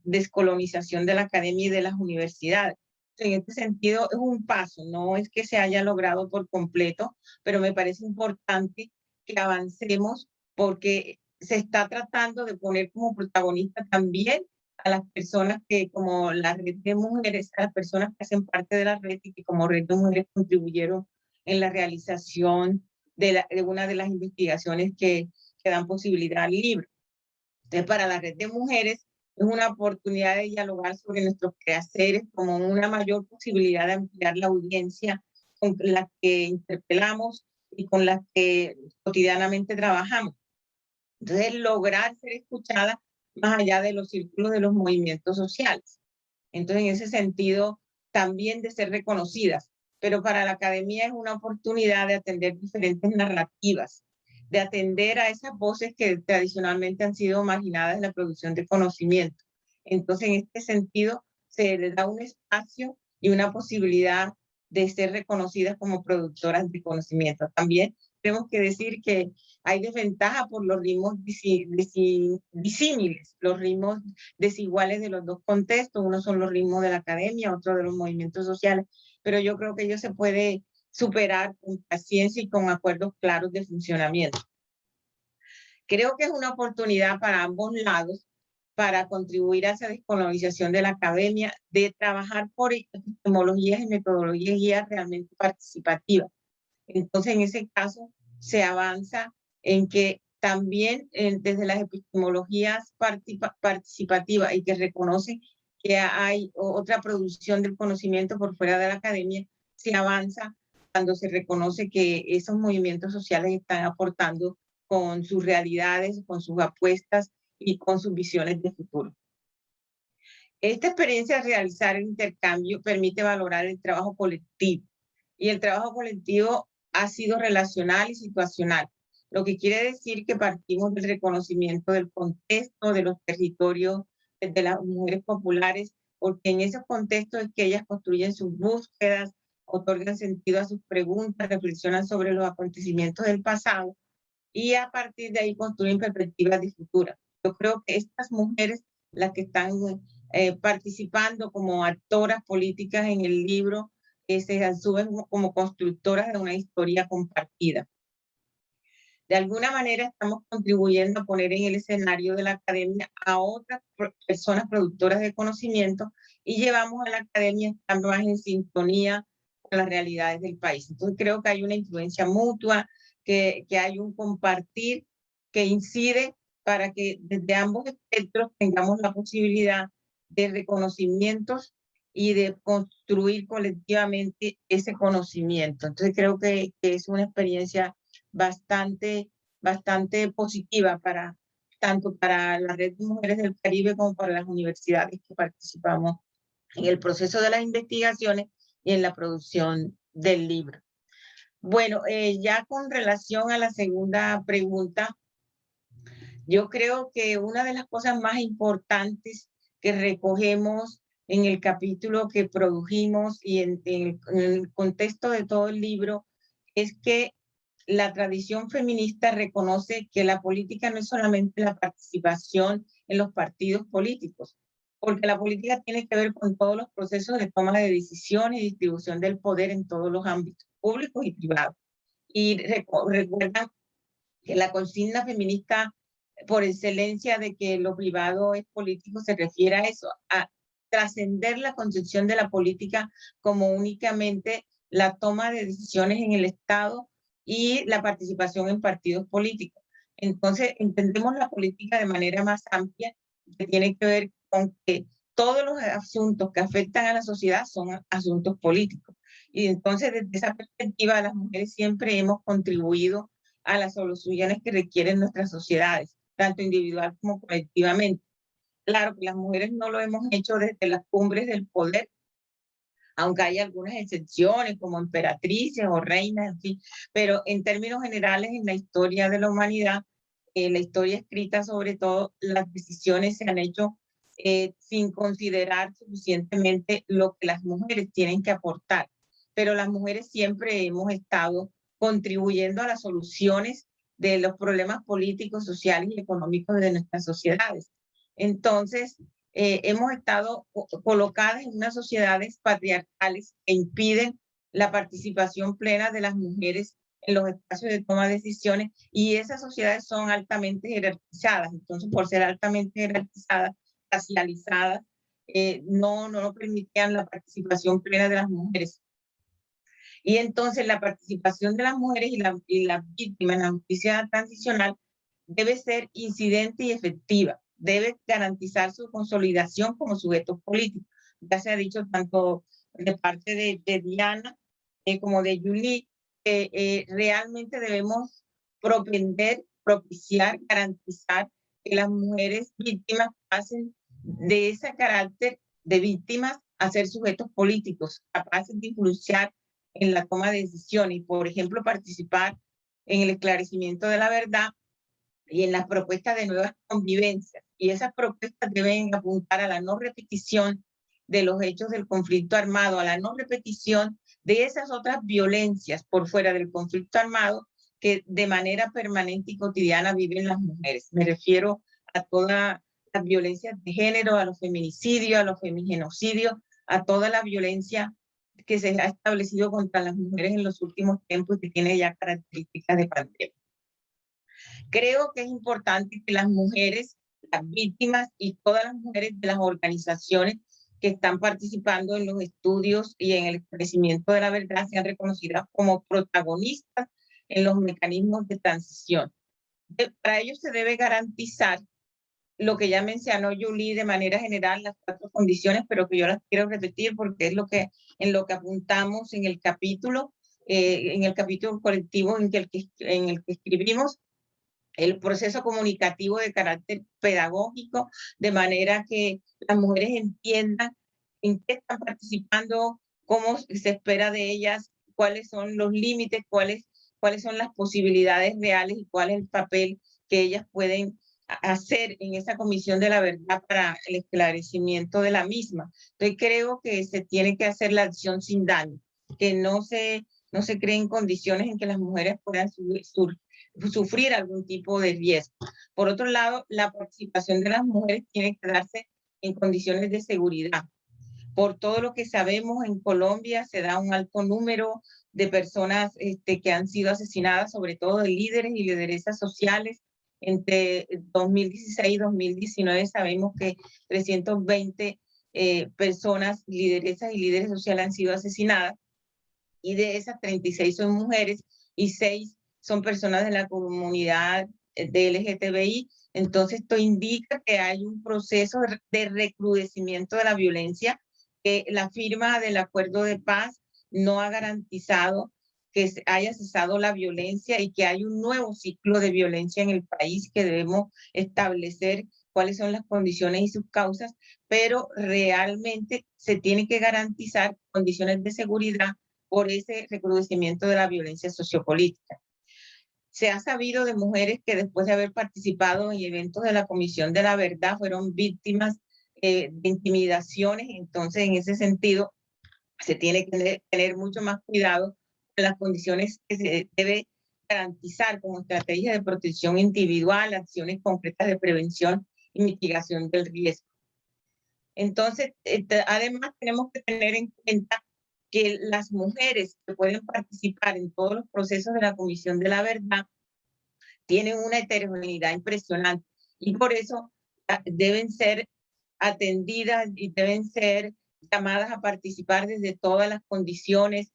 descolonización de la academia y de las universidades. En este sentido, es un paso, no es que se haya logrado por completo, pero me parece importante que avancemos porque se está tratando de poner como protagonista también a las personas que, como la red de mujeres, a las personas que hacen parte de la red y que como red de mujeres contribuyeron en la realización de una de las investigaciones que dan posibilidad al libro. Entonces, para la red de mujeres es una oportunidad de dialogar sobre nuestros quehaceres como una mayor posibilidad de ampliar la audiencia con la que interpelamos y con la que cotidianamente trabajamos. Entonces, lograr ser escuchada más allá de los círculos de los movimientos sociales. Entonces, en ese sentido, también de ser reconocidas. Pero para la academia es una oportunidad de atender diferentes narrativas, de atender a esas voces que tradicionalmente han sido marginadas en la producción de conocimiento. Entonces, en este sentido, se les da un espacio y una posibilidad de ser reconocidas como productoras de conocimiento. También tenemos que decir que hay desventaja por los ritmos disímiles, los ritmos desiguales de los dos contextos. Uno son los ritmos de la academia, otro de los movimientos sociales, pero yo creo que ello se puede superar con paciencia y con acuerdos claros de funcionamiento. Creo que es una oportunidad para ambos lados para contribuir a esa descolonización de la academia, de trabajar por epistemologías y metodologías guías realmente participativas. Entonces, en ese caso, se avanza en que también desde las epistemologías participativas y que reconocen que hay otra producción del conocimiento por fuera de la academia, se avanza cuando se reconoce que esos movimientos sociales están aportando con sus realidades, con sus apuestas y con sus visiones de futuro. Esta experiencia de realizar el intercambio permite valorar el trabajo colectivo, y el trabajo colectivo ha sido relacional y situacional, lo que quiere decir que partimos del reconocimiento del contexto, de los territorios, de las mujeres populares, porque en esos contextos es que ellas construyen sus búsquedas, otorgan sentido a sus preguntas, reflexionan sobre los acontecimientos del pasado y a partir de ahí construyen perspectivas de futuro. Yo creo que estas mujeres, las que están participando como actoras políticas en el libro, se asumen como constructoras de una historia compartida. De alguna manera estamos contribuyendo a poner en el escenario de la academia a otras personas productoras de conocimiento y llevamos a la academia a estar más en sintonía con las realidades del país. Entonces creo que hay una influencia mutua, que hay un compartir que incide para que desde ambos espectros tengamos la posibilidad de reconocimientos y de construir colectivamente ese conocimiento. Entonces creo que es una experiencia bastante positiva tanto para la Red de Mujeres del Caribe como para las universidades que participamos en el proceso de las investigaciones y en la producción del libro. Bueno, ya con relación a la segunda pregunta, yo creo que una de las cosas más importantes que recogemos en el capítulo que produjimos y en el contexto de todo el libro es que la tradición feminista reconoce que la política no es solamente la participación en los partidos políticos, porque la política tiene que ver con todos los procesos de toma de decisiones y distribución del poder en todos los ámbitos públicos y privados. Y recuerdan que la consigna feminista por excelencia de que lo privado es político se refiere a eso, a trascender la concepción de la política como únicamente la toma de decisiones en el Estado y la participación en partidos políticos. Entonces, entendemos la política de manera más amplia, que tiene que ver con que todos los asuntos que afectan a la sociedad son asuntos políticos. Y entonces, desde esa perspectiva, las mujeres siempre hemos contribuido a las soluciones que requieren nuestras sociedades, tanto individual como colectivamente. Claro que las mujeres no lo hemos hecho desde las cumbres del poder, aunque hay algunas excepciones como emperatrices o reinas, en fin, pero en términos generales en la historia de la humanidad, la historia escrita sobre todo, las decisiones se han hecho sin considerar suficientemente lo que las mujeres tienen que aportar, pero las mujeres siempre hemos estado contribuyendo a las soluciones de los problemas políticos, sociales y económicos de nuestras sociedades. Entonces, hemos estado colocadas en unas sociedades patriarcales que impiden la participación plena de las mujeres en los espacios de toma de decisiones, y esas sociedades son altamente jerarquizadas. Entonces, por ser altamente jerarquizadas, racializadas, no permitían la participación plena de las mujeres. Y entonces la participación de las mujeres y las víctimas en la justicia transicional debe ser incidente y efectiva, debe garantizar su consolidación como sujetos políticos. Ya se ha dicho tanto de parte de Diana como de Julie, realmente debemos propiciar, garantizar que las mujeres víctimas pasen de ese carácter de víctimas a ser sujetos políticos, capaces de influenciar en la toma de decisiones y, por ejemplo, participar en el esclarecimiento de la verdad y en las propuestas de nuevas convivencias. Y esas propuestas deben apuntar a la no repetición de los hechos del conflicto armado, a la no repetición de esas otras violencias por fuera del conflicto armado que de manera permanente y cotidiana viven las mujeres. Me refiero a todas las violencias de género, a los feminicidios, a los femigenocidios, a toda la violencia que se ha establecido contra las mujeres en los últimos tiempos y que tiene ya características de pandemia. Creo que es importante que las mujeres, las víctimas y todas las mujeres de las organizaciones que están participando en los estudios y en el crecimiento de la verdad sean reconocidas como protagonistas en los mecanismos de transición. Para ello se debe garantizar lo que ya mencionó Julie de manera general, las 4 condiciones, pero que yo las quiero repetir porque es en lo que apuntamos en el capítulo colectivo en el que escribimos. El proceso comunicativo de carácter pedagógico, de manera que las mujeres entiendan en qué están participando, cómo se espera de ellas, cuáles son los límites, cuáles son las posibilidades reales y cuál es el papel que ellas pueden hacer en esa comisión de la verdad para el esclarecimiento de la misma. Entonces creo que se tiene que hacer la acción sin daño, que no se creen condiciones en que las mujeres puedan sufrir algún tipo de riesgo. Por otro lado, la participación de las mujeres tiene que darse en condiciones de seguridad. Por todo lo que sabemos, en Colombia se da un alto número de personas que han sido asesinadas, sobre todo de líderes y lideresas sociales. Entre 2016 y 2019 sabemos que 320 personas, lideresas y líderes sociales han sido asesinadas, y de esas 36 son mujeres y 6 son personas de la comunidad de LGTBI. Entonces esto indica que hay un proceso de recrudecimiento de la violencia, que la firma del acuerdo de paz no ha garantizado que haya cesado la violencia y que hay un nuevo ciclo de violencia en el país, que debemos establecer cuáles son las condiciones y sus causas, pero realmente se tiene que garantizar condiciones de seguridad por ese recrudecimiento de la violencia sociopolítica. Se ha sabido de mujeres que después de haber participado en eventos de la Comisión de la Verdad fueron víctimas de intimidaciones. Entonces, en ese sentido, se tiene que tener mucho más cuidado con las condiciones que se debe garantizar como estrategia de protección individual, acciones concretas de prevención y mitigación del riesgo. Entonces, además tenemos que tener en cuenta que las mujeres que pueden participar en todos los procesos de la Comisión de la Verdad tienen una heterogeneidad impresionante, y por eso deben ser atendidas y deben ser llamadas a participar desde todas las condiciones,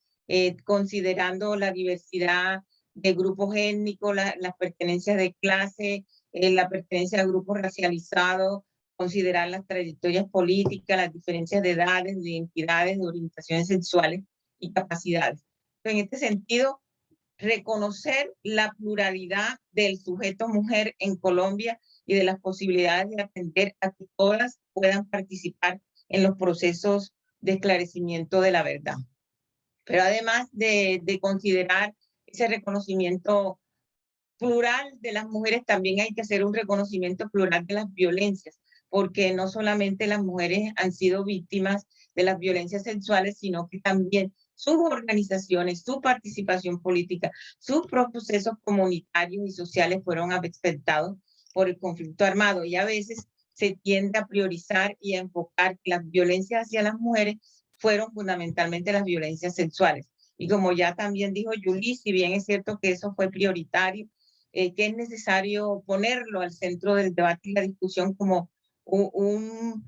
considerando la diversidad de grupos étnicos, las pertenencias de clase, la pertenencia a grupos racializados, considerar las trayectorias políticas, las diferencias de edades, de identidades, de orientaciones sexuales y capacidades. En este sentido, reconocer la pluralidad del sujeto mujer en Colombia y de las posibilidades de atender a que todas puedan participar en los procesos de esclarecimiento de la verdad. Pero además de considerar ese reconocimiento plural de las mujeres, también hay que hacer un reconocimiento plural de las violencias, porque no solamente las mujeres han sido víctimas de las violencias sexuales, sino que también sus organizaciones, su participación política, sus procesos comunitarios y sociales fueron afectados por el conflicto armado, y a veces se tiende a priorizar y a enfocar que las violencias hacia las mujeres fueron fundamentalmente las violencias sexuales. Y como ya también dijo Julie, si bien es cierto que eso fue prioritario, que es necesario ponerlo al centro del debate y la discusión como un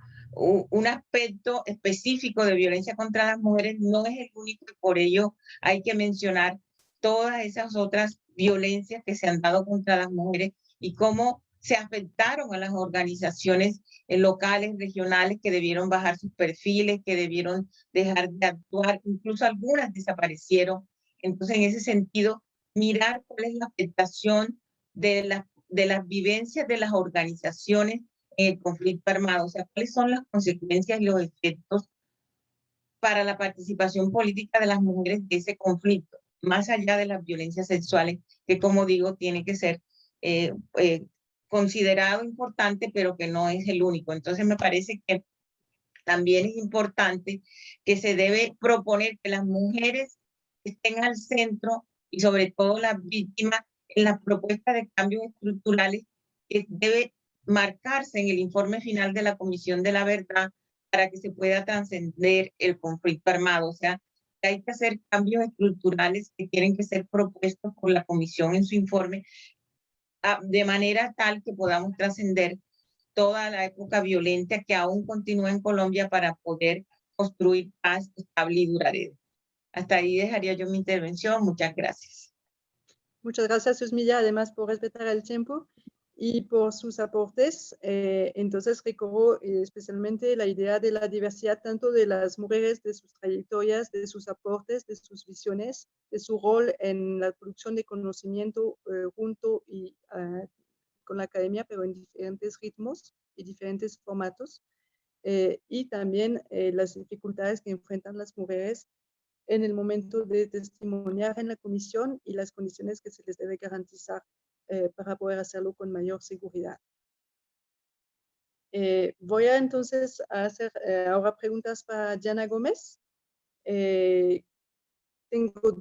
aspecto específico de violencia contra las mujeres, no es el único, y por ello hay que mencionar todas esas otras violencias que se han dado contra las mujeres y cómo se afectaron a las organizaciones locales, regionales, que debieron bajar sus perfiles, que debieron dejar de actuar, incluso algunas desaparecieron. Entonces, en ese sentido, mirar cuál es la afectación de las vivencias de las organizaciones en el conflicto armado, o sea, cuáles son las consecuencias y los efectos para la participación política de las mujeres de ese conflicto, más allá de las violencias sexuales, que como digo, tiene que ser considerado importante, pero que no es el único. Entonces me parece que también es importante que se debe proponer que las mujeres estén al centro y sobre todo las víctimas en la propuesta de cambios estructurales que debe marcarse en el informe final de la Comisión de la Verdad para que se pueda trascender el conflicto armado. O sea, hay que hacer cambios estructurales que tienen que ser propuestos por la Comisión en su informe de manera tal que podamos trascender toda la época violenta que aún continúa en Colombia para poder construir paz estable y duradera. Hasta ahí dejaría yo mi intervención. Muchas gracias. Muchas gracias, Susmilla, además por respetar el tiempo y por sus aportes. Entonces, recorro especialmente la idea de la diversidad tanto de las mujeres, de sus trayectorias, de sus aportes, de sus visiones, de su rol en la producción de conocimiento junto y con la academia, pero en diferentes ritmos y diferentes formatos. Y también las dificultades que enfrentan las mujeres en el momento de testimoniar en la comisión y las condiciones que se les debe garantizar para poder hacerlo con mayor seguridad. Voy a entonces a hacer ahora preguntas para Diana Gómez. Tengo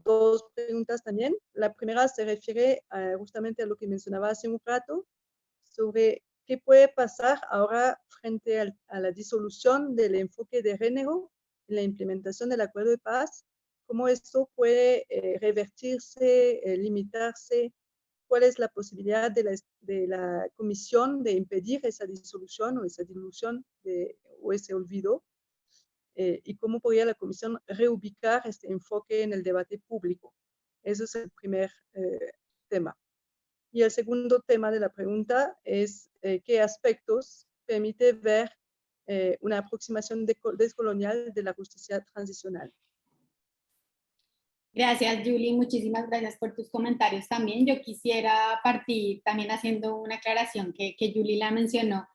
dos preguntas también. La primera se refiere justamente a lo que mencionaba hace un rato, sobre qué puede pasar ahora frente a la disolución del enfoque de género en la implementación del acuerdo de paz, cómo esto puede revertirse, limitarse, cuál es la posibilidad de la comisión de impedir esa disolución o esa dilución o ese olvido, y cómo podría la comisión reubicar este enfoque en el debate público. Ese es el primer tema. Y el segundo tema de la pregunta es qué aspectos permite ver una aproximación descolonial de la justicia transicional. Gracias, Julie. Muchísimas gracias por tus comentarios también. Yo quisiera partir también haciendo una aclaración que Julie la mencionó,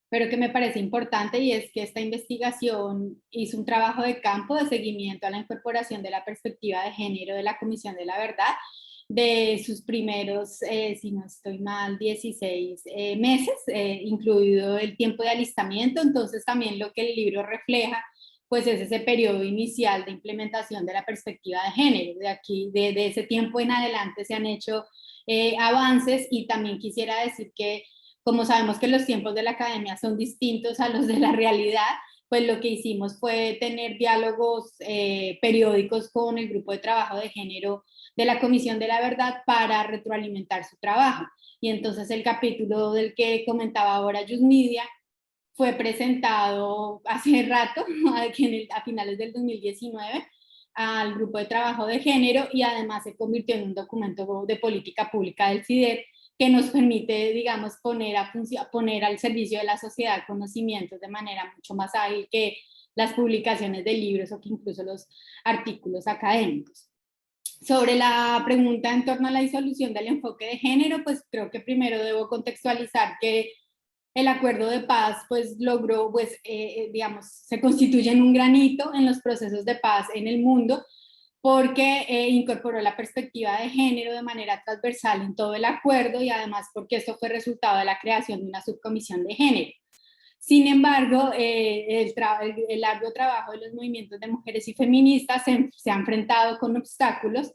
pero que me parece importante, y es que esta investigación hizo un trabajo de campo de seguimiento a la incorporación de la perspectiva de género de la Comisión de la Verdad de sus primeros, si no estoy mal, 16 meses, incluido el tiempo de alistamiento. Entonces también lo que el libro refleja pues es ese periodo inicial de implementación de la perspectiva de género. De aquí, de ese tiempo en adelante se han hecho avances, y también quisiera decir que como sabemos que los tiempos de la academia son distintos a los de la realidad, pues lo que hicimos fue tener diálogos periódicos con el grupo de trabajo de género de la Comisión de la Verdad para retroalimentar su trabajo. Y entonces el capítulo del que comentaba ahora Yusmidia fue presentado hace rato, a finales del 2019, al grupo de trabajo de género, y además se convirtió en un documento de política pública del CIDER que nos permite, digamos, poner al servicio de la sociedad conocimientos de manera mucho más ágil que las publicaciones de libros o que incluso los artículos académicos. Sobre la pregunta en torno a la disolución del enfoque de género, pues creo que primero debo contextualizar que el acuerdo de paz pues logró, pues digamos, se constituye en un granito en los procesos de paz en el mundo, porque incorporó la perspectiva de género de manera transversal en todo el acuerdo, y además porque esto fue resultado de la creación de una subcomisión de género. Sin embargo, el arduo trabajo de los movimientos de mujeres y feministas se ha enfrentado con obstáculos,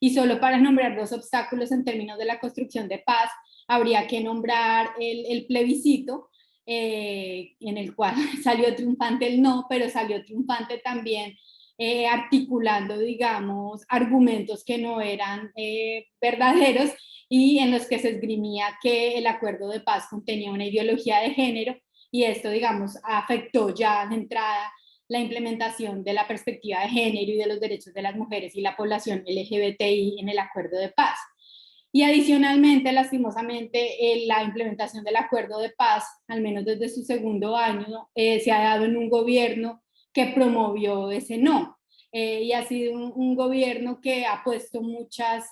y solo para nombrar dos obstáculos en términos de la construcción de paz, habría que nombrar el plebiscito, en el cual salió triunfante el no, pero salió triunfante también articulando, digamos, argumentos que no eran verdaderos y en los que se esgrimía que el acuerdo de paz contenía una ideología de género, y esto, digamos, afectó ya de entrada la implementación de la perspectiva de género y de los derechos de las mujeres y la población LGBTI en el acuerdo de paz. Y adicionalmente, lastimosamente, la implementación del acuerdo de paz, al menos desde su segundo año, se ha dado en un gobierno que promovió ese no. Y ha sido un gobierno que ha puesto muchas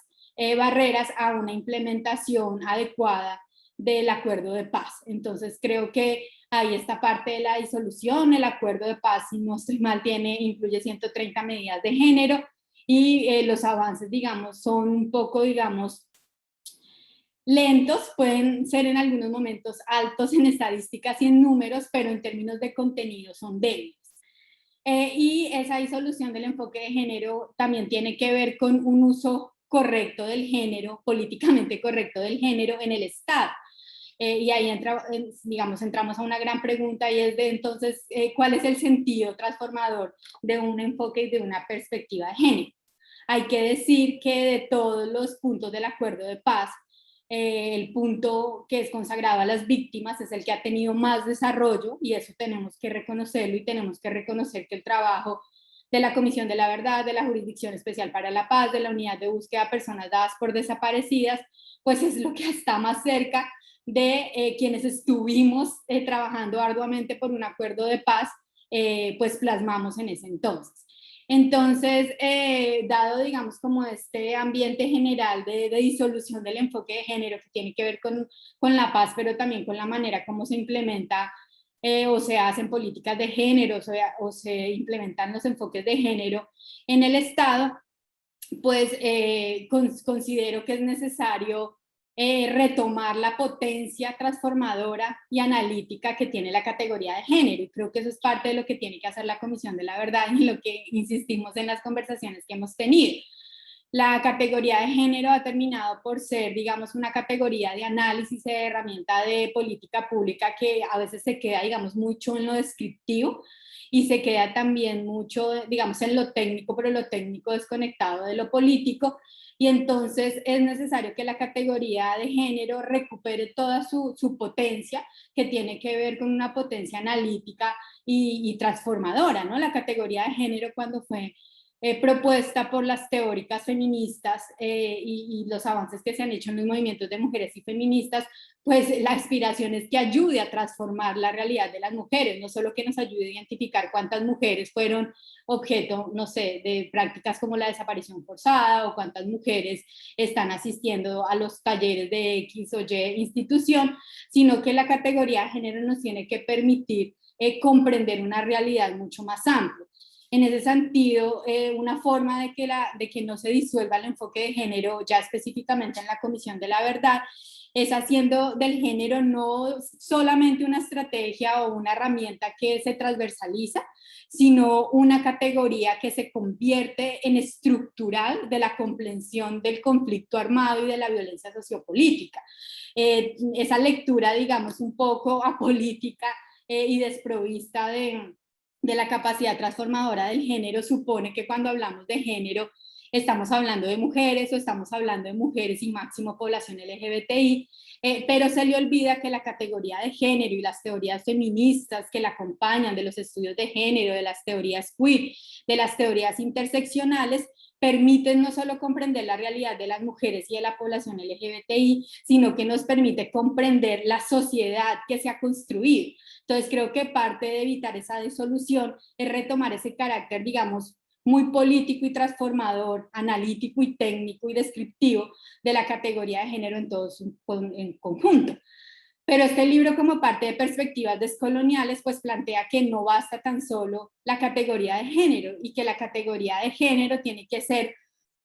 barreras a una implementación adecuada del acuerdo de paz. Entonces creo que ahí está parte de la disolución. El acuerdo de paz, si no estoy mal, incluye 130 medidas de género, y los avances, digamos, son un poco, digamos, lentos, pueden ser en algunos momentos altos en estadísticas y en números, pero en términos de contenido son débiles. Y esa disolución del enfoque de género también tiene que ver con un uso correcto del género, políticamente correcto del género en el Estado. Y ahí entramos a una gran pregunta, y es de entonces, ¿cuál es el sentido transformador de un enfoque y de una perspectiva de género? Hay que decir que de todos los puntos del acuerdo de paz, el punto que es consagrado a las víctimas es el que ha tenido más desarrollo, y eso tenemos que reconocerlo, y tenemos que reconocer que el trabajo de la Comisión de la Verdad, de la Jurisdicción Especial para la Paz, de la Unidad de Búsqueda de Personas Dadas por Desaparecidas, pues es lo que está más cerca de quienes estuvimos trabajando arduamente por un acuerdo de paz, pues plasmamos en ese entonces. Entonces, dado, digamos, como este ambiente general de disolución del enfoque de género, que tiene que ver con la paz, pero también con la manera como se implementa o se hacen políticas de género, o se implementan los enfoques de género en el Estado, pues considero que es necesario retomar la potencia transformadora y analítica que tiene la categoría de género, y creo que eso es parte de lo que tiene que hacer la Comisión de la Verdad y lo que insistimos en las conversaciones que hemos tenido. La categoría de género ha terminado por ser, digamos, una categoría de análisis, de herramienta de política pública que a veces se queda, digamos, mucho en lo descriptivo, y se queda también mucho, digamos, en lo técnico, pero lo técnico desconectado de lo político. Y entonces es necesario que la categoría de género recupere toda su potencia, que tiene que ver con una potencia analítica y transformadora, ¿no? La categoría de género, cuando fue propuesta por las teóricas feministas y los avances que se han hecho en los movimientos de mujeres y feministas, pues la aspiración es que ayude a transformar la realidad de las mujeres, no solo que nos ayude a identificar cuántas mujeres fueron objeto, no sé, de prácticas como la desaparición forzada, o cuántas mujeres están asistiendo a los talleres de X o Y institución, sino que la categoría de género nos tiene que permitir comprender una realidad mucho más amplia. En ese sentido, una forma de que no se disuelva el enfoque de género, ya específicamente en la Comisión de la Verdad, es haciendo del género no solamente una estrategia o una herramienta que se transversaliza, sino una categoría que se convierte en estructural de la comprensión del conflicto armado y de la violencia sociopolítica. Esa lectura, digamos, un poco apolítica y desprovista de la capacidad transformadora del género supone que cuando hablamos de género estamos hablando de mujeres, o estamos hablando de mujeres y máximo población LGBTI, pero se le olvida que la categoría de género y las teorías feministas que la acompañan, de los estudios de género, de las teorías queer, de las teorías interseccionales, permiten no solo comprender la realidad de las mujeres y de la población LGBTI, sino que nos permite comprender la sociedad que se ha construido. Entonces creo que parte de evitar esa disolución es retomar ese carácter, digamos, muy político y transformador, analítico y técnico y descriptivo de la categoría de género en todo su conjunto. Pero este libro, como parte de Perspectivas Descoloniales, pues plantea que no basta tan solo la categoría de género, y que la categoría de género tiene que ser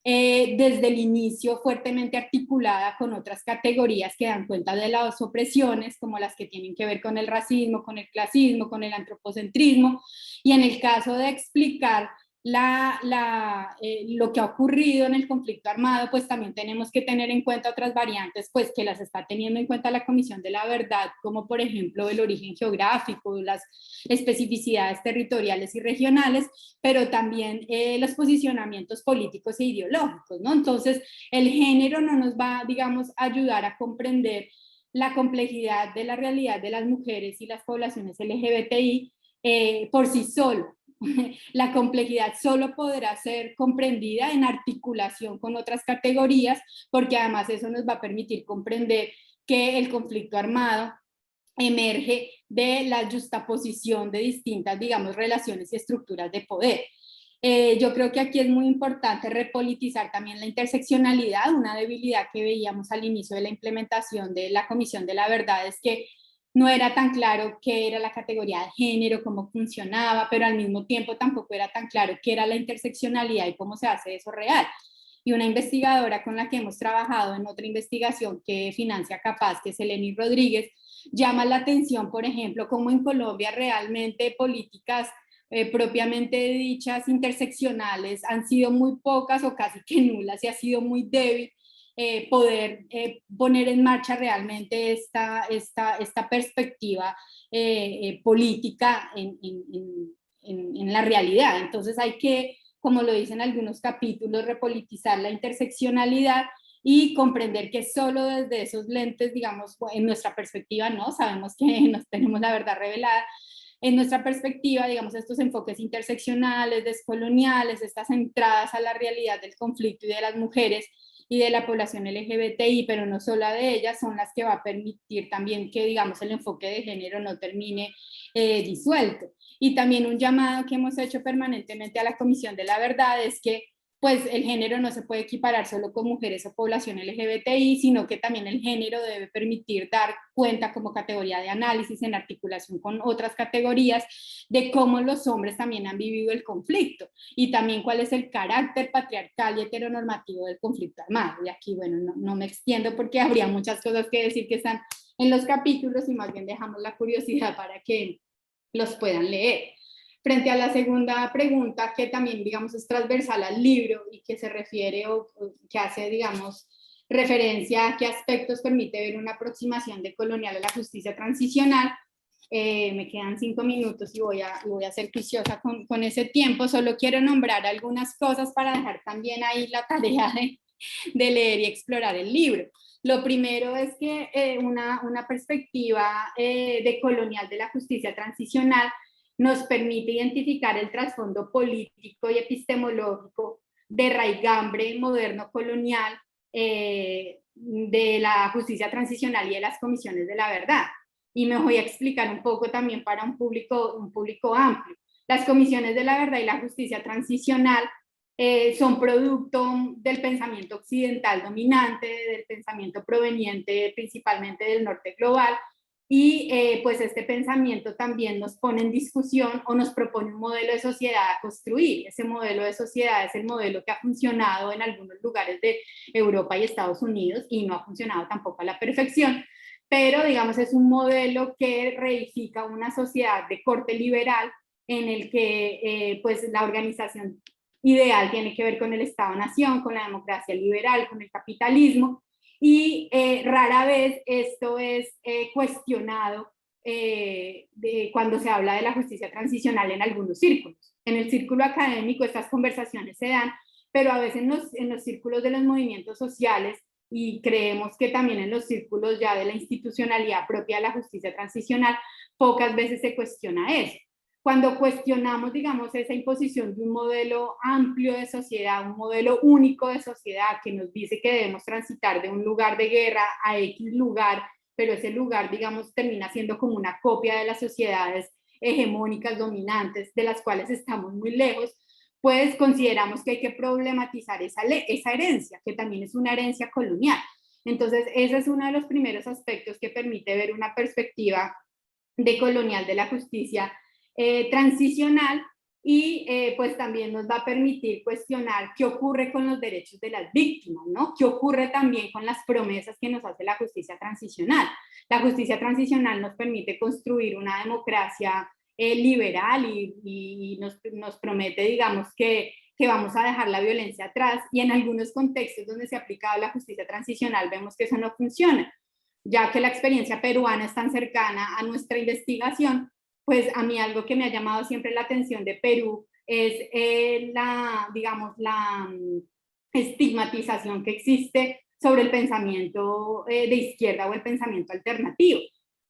desde el inicio fuertemente articulada con otras categorías que dan cuenta de las opresiones, como las que tienen que ver con el racismo, con el clasismo, con el antropocentrismo, y en el caso de explicar lo que ha ocurrido en el conflicto armado, pues también tenemos que tener en cuenta otras variantes, pues que las está teniendo en cuenta la Comisión de la Verdad, como por ejemplo el origen geográfico, las especificidades territoriales y regionales, pero también los posicionamientos políticos e ideológicos, ¿no? Entonces, el género no nos va, digamos, a ayudar a comprender la complejidad de la realidad de las mujeres y las poblaciones LGBTI por sí solo. La complejidad solo podrá ser comprendida en articulación con otras categorías, porque además eso nos va a permitir comprender que el conflicto armado emerge de la justaposición de distintas, digamos, relaciones y estructuras de poder. Yo creo que aquí es muy importante repolitizar también la interseccionalidad. Una debilidad que veíamos al inicio de la implementación de la Comisión de la Verdad es que no era tan claro qué era la categoría de género, cómo funcionaba, pero al mismo tiempo tampoco era tan claro qué era la interseccionalidad y cómo se hace eso real. Y una investigadora con la que hemos trabajado en otra investigación que financia Capaz, que es Eleni Rodríguez, llama la atención, por ejemplo, cómo en Colombia realmente políticas propiamente dichas interseccionales han sido muy pocas o casi que nulas, y ha sido muy débil poder poner en marcha realmente esta perspectiva política en la realidad. Entonces hay que, como lo dicen algunos capítulos, repolitizar la interseccionalidad y comprender que solo desde esos lentes, digamos, en nuestra perspectiva, no sabemos que nos tenemos la verdad revelada. En nuestra perspectiva, digamos, estos enfoques interseccionales, descoloniales, estas entradas a la realidad del conflicto y de las mujeres y de la población LGBTI, pero no solo de ellas, son las que va a permitir también que, digamos, el enfoque de género no termine disuelto. Y también un llamado que hemos hecho permanentemente a la Comisión de la Verdad es que pues el género no se puede equiparar solo con mujeres o población LGBTI, sino que también el género debe permitir dar cuenta como categoría de análisis en articulación con otras categorías de cómo los hombres también han vivido el conflicto y también cuál es el carácter patriarcal y heteronormativo del conflicto armado. Y aquí, bueno, no me extiendo porque habría muchas cosas que decir que están en los capítulos y más bien dejamos la curiosidad para que los puedan leer. Frente a la segunda pregunta, que también, digamos, es transversal al libro y que se refiere o que hace, digamos, referencia a qué aspectos permite ver una aproximación decolonial a la justicia transicional, me quedan 5 minutos y voy a ser juiciosa con ese tiempo. Solo quiero nombrar algunas cosas para dejar también ahí la tarea de leer y explorar el libro. Lo primero es que una perspectiva decolonial de la justicia transicional nos permite identificar el trasfondo político y epistemológico de raigambre moderno colonial de la justicia transicional y de las comisiones de la verdad. Y me voy a explicar un poco también para un público amplio. Las comisiones de la verdad y la justicia transicional son producto del pensamiento occidental dominante, del pensamiento proveniente principalmente del norte global, y pues este pensamiento también nos pone en discusión o nos propone un modelo de sociedad a construir. Ese modelo de sociedad es el modelo que ha funcionado en algunos lugares de Europa y Estados Unidos y no ha funcionado tampoco a la perfección, pero digamos es un modelo que reifica una sociedad de corte liberal en el que pues la organización ideal tiene que ver con el Estado-Nación, con la democracia liberal, con el capitalismo, y rara vez esto es cuestionado cuando se habla de la justicia transicional en algunos círculos. En el círculo académico estas conversaciones se dan, pero a veces en los círculos de los movimientos sociales, y creemos que también en los círculos ya de la institucionalidad propia de la justicia transicional, pocas veces se cuestiona eso. Cuando cuestionamos, digamos, esa imposición de un modelo amplio de sociedad, un modelo único de sociedad que nos dice que debemos transitar de un lugar de guerra a X lugar, pero ese lugar, digamos, termina siendo como una copia de las sociedades hegemónicas, dominantes, de las cuales estamos muy lejos, pues consideramos que hay que problematizar esa herencia, que también es una herencia colonial. Entonces, ese es uno de los primeros aspectos que permite ver una perspectiva decolonial de la justicia transicional, y pues también nos va a permitir cuestionar qué ocurre con los derechos de las víctimas, ¿no? ¿Qué ocurre también con las promesas que nos hace la justicia transicional? La justicia transicional nos permite construir una democracia liberal y nos promete, digamos, que vamos a dejar la violencia atrás, y en algunos contextos donde se ha aplicado la justicia transicional vemos que eso no funciona, ya que la experiencia peruana es tan cercana a nuestra investigación. Pues a mí algo que me ha llamado siempre la atención de Perú es digamos, la estigmatización que existe sobre el pensamiento de izquierda o el pensamiento alternativo.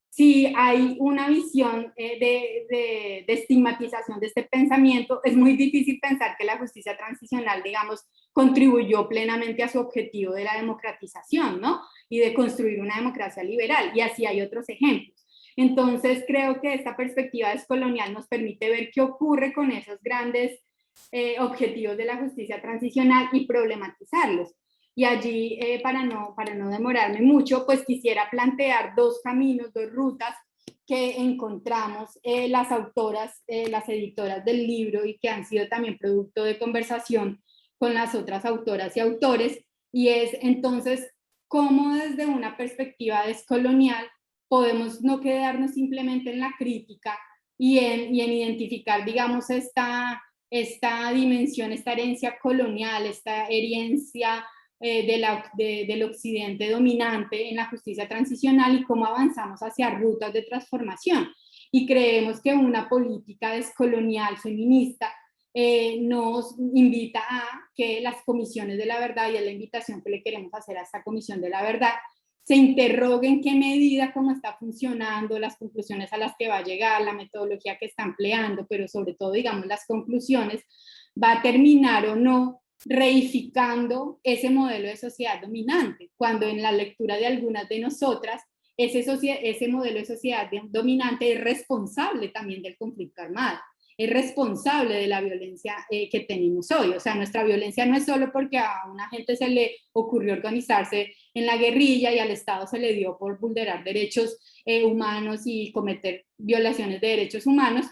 Si hay una visión de estigmatización de este pensamiento, es muy difícil pensar que la justicia transicional, digamos, contribuyó plenamente a su objetivo de la democratización, ¿no? Y de construir una democracia liberal, y así hay otros ejemplos. Entonces, creo que esta perspectiva descolonial nos permite ver qué ocurre con esos grandes objetivos de la justicia transicional y problematizarlos. Y allí, para no demorarme mucho, pues quisiera plantear dos caminos, dos rutas que encontramos las autoras, las editoras del libro, y que han sido también producto de conversación con las otras autoras y autores, y es entonces cómo desde una perspectiva descolonial podemos no quedarnos simplemente en la crítica y en identificar, digamos, esta dimensión, esta herencia colonial, esta herencia del occidente dominante en la justicia transicional, y cómo avanzamos hacia rutas de transformación. Y creemos que una política descolonial feminista nos invita a que las comisiones de la verdad, y es la invitación que le queremos hacer a esta comisión de la verdad, se interroguen qué medida, cómo está funcionando, las conclusiones a las que va a llegar, la metodología que está empleando, pero sobre todo, digamos, las conclusiones, va a terminar o no reificando ese modelo de sociedad dominante, cuando en la lectura de algunas de nosotras, ese modelo de sociedad dominante es responsable también del conflicto armado, es responsable de la violencia que tenemos hoy. O sea, nuestra violencia no es solo porque a una gente se le ocurrió organizarse en la guerrilla y al Estado se le dio por vulnerar derechos humanos y cometer violaciones de derechos humanos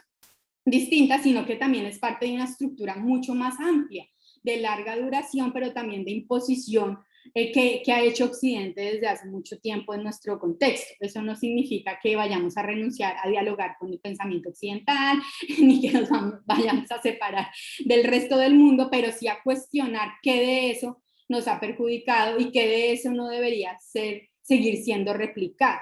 distintas, sino que también es parte de una estructura mucho más amplia, de larga duración, pero también de imposición que ha hecho Occidente desde hace mucho tiempo en nuestro contexto. Eso no significa que vayamos a renunciar a dialogar con el pensamiento occidental, ni que nos vayamos a separar del resto del mundo, pero sí a cuestionar qué de eso nos ha perjudicado y qué de eso no debería seguir siendo replicado.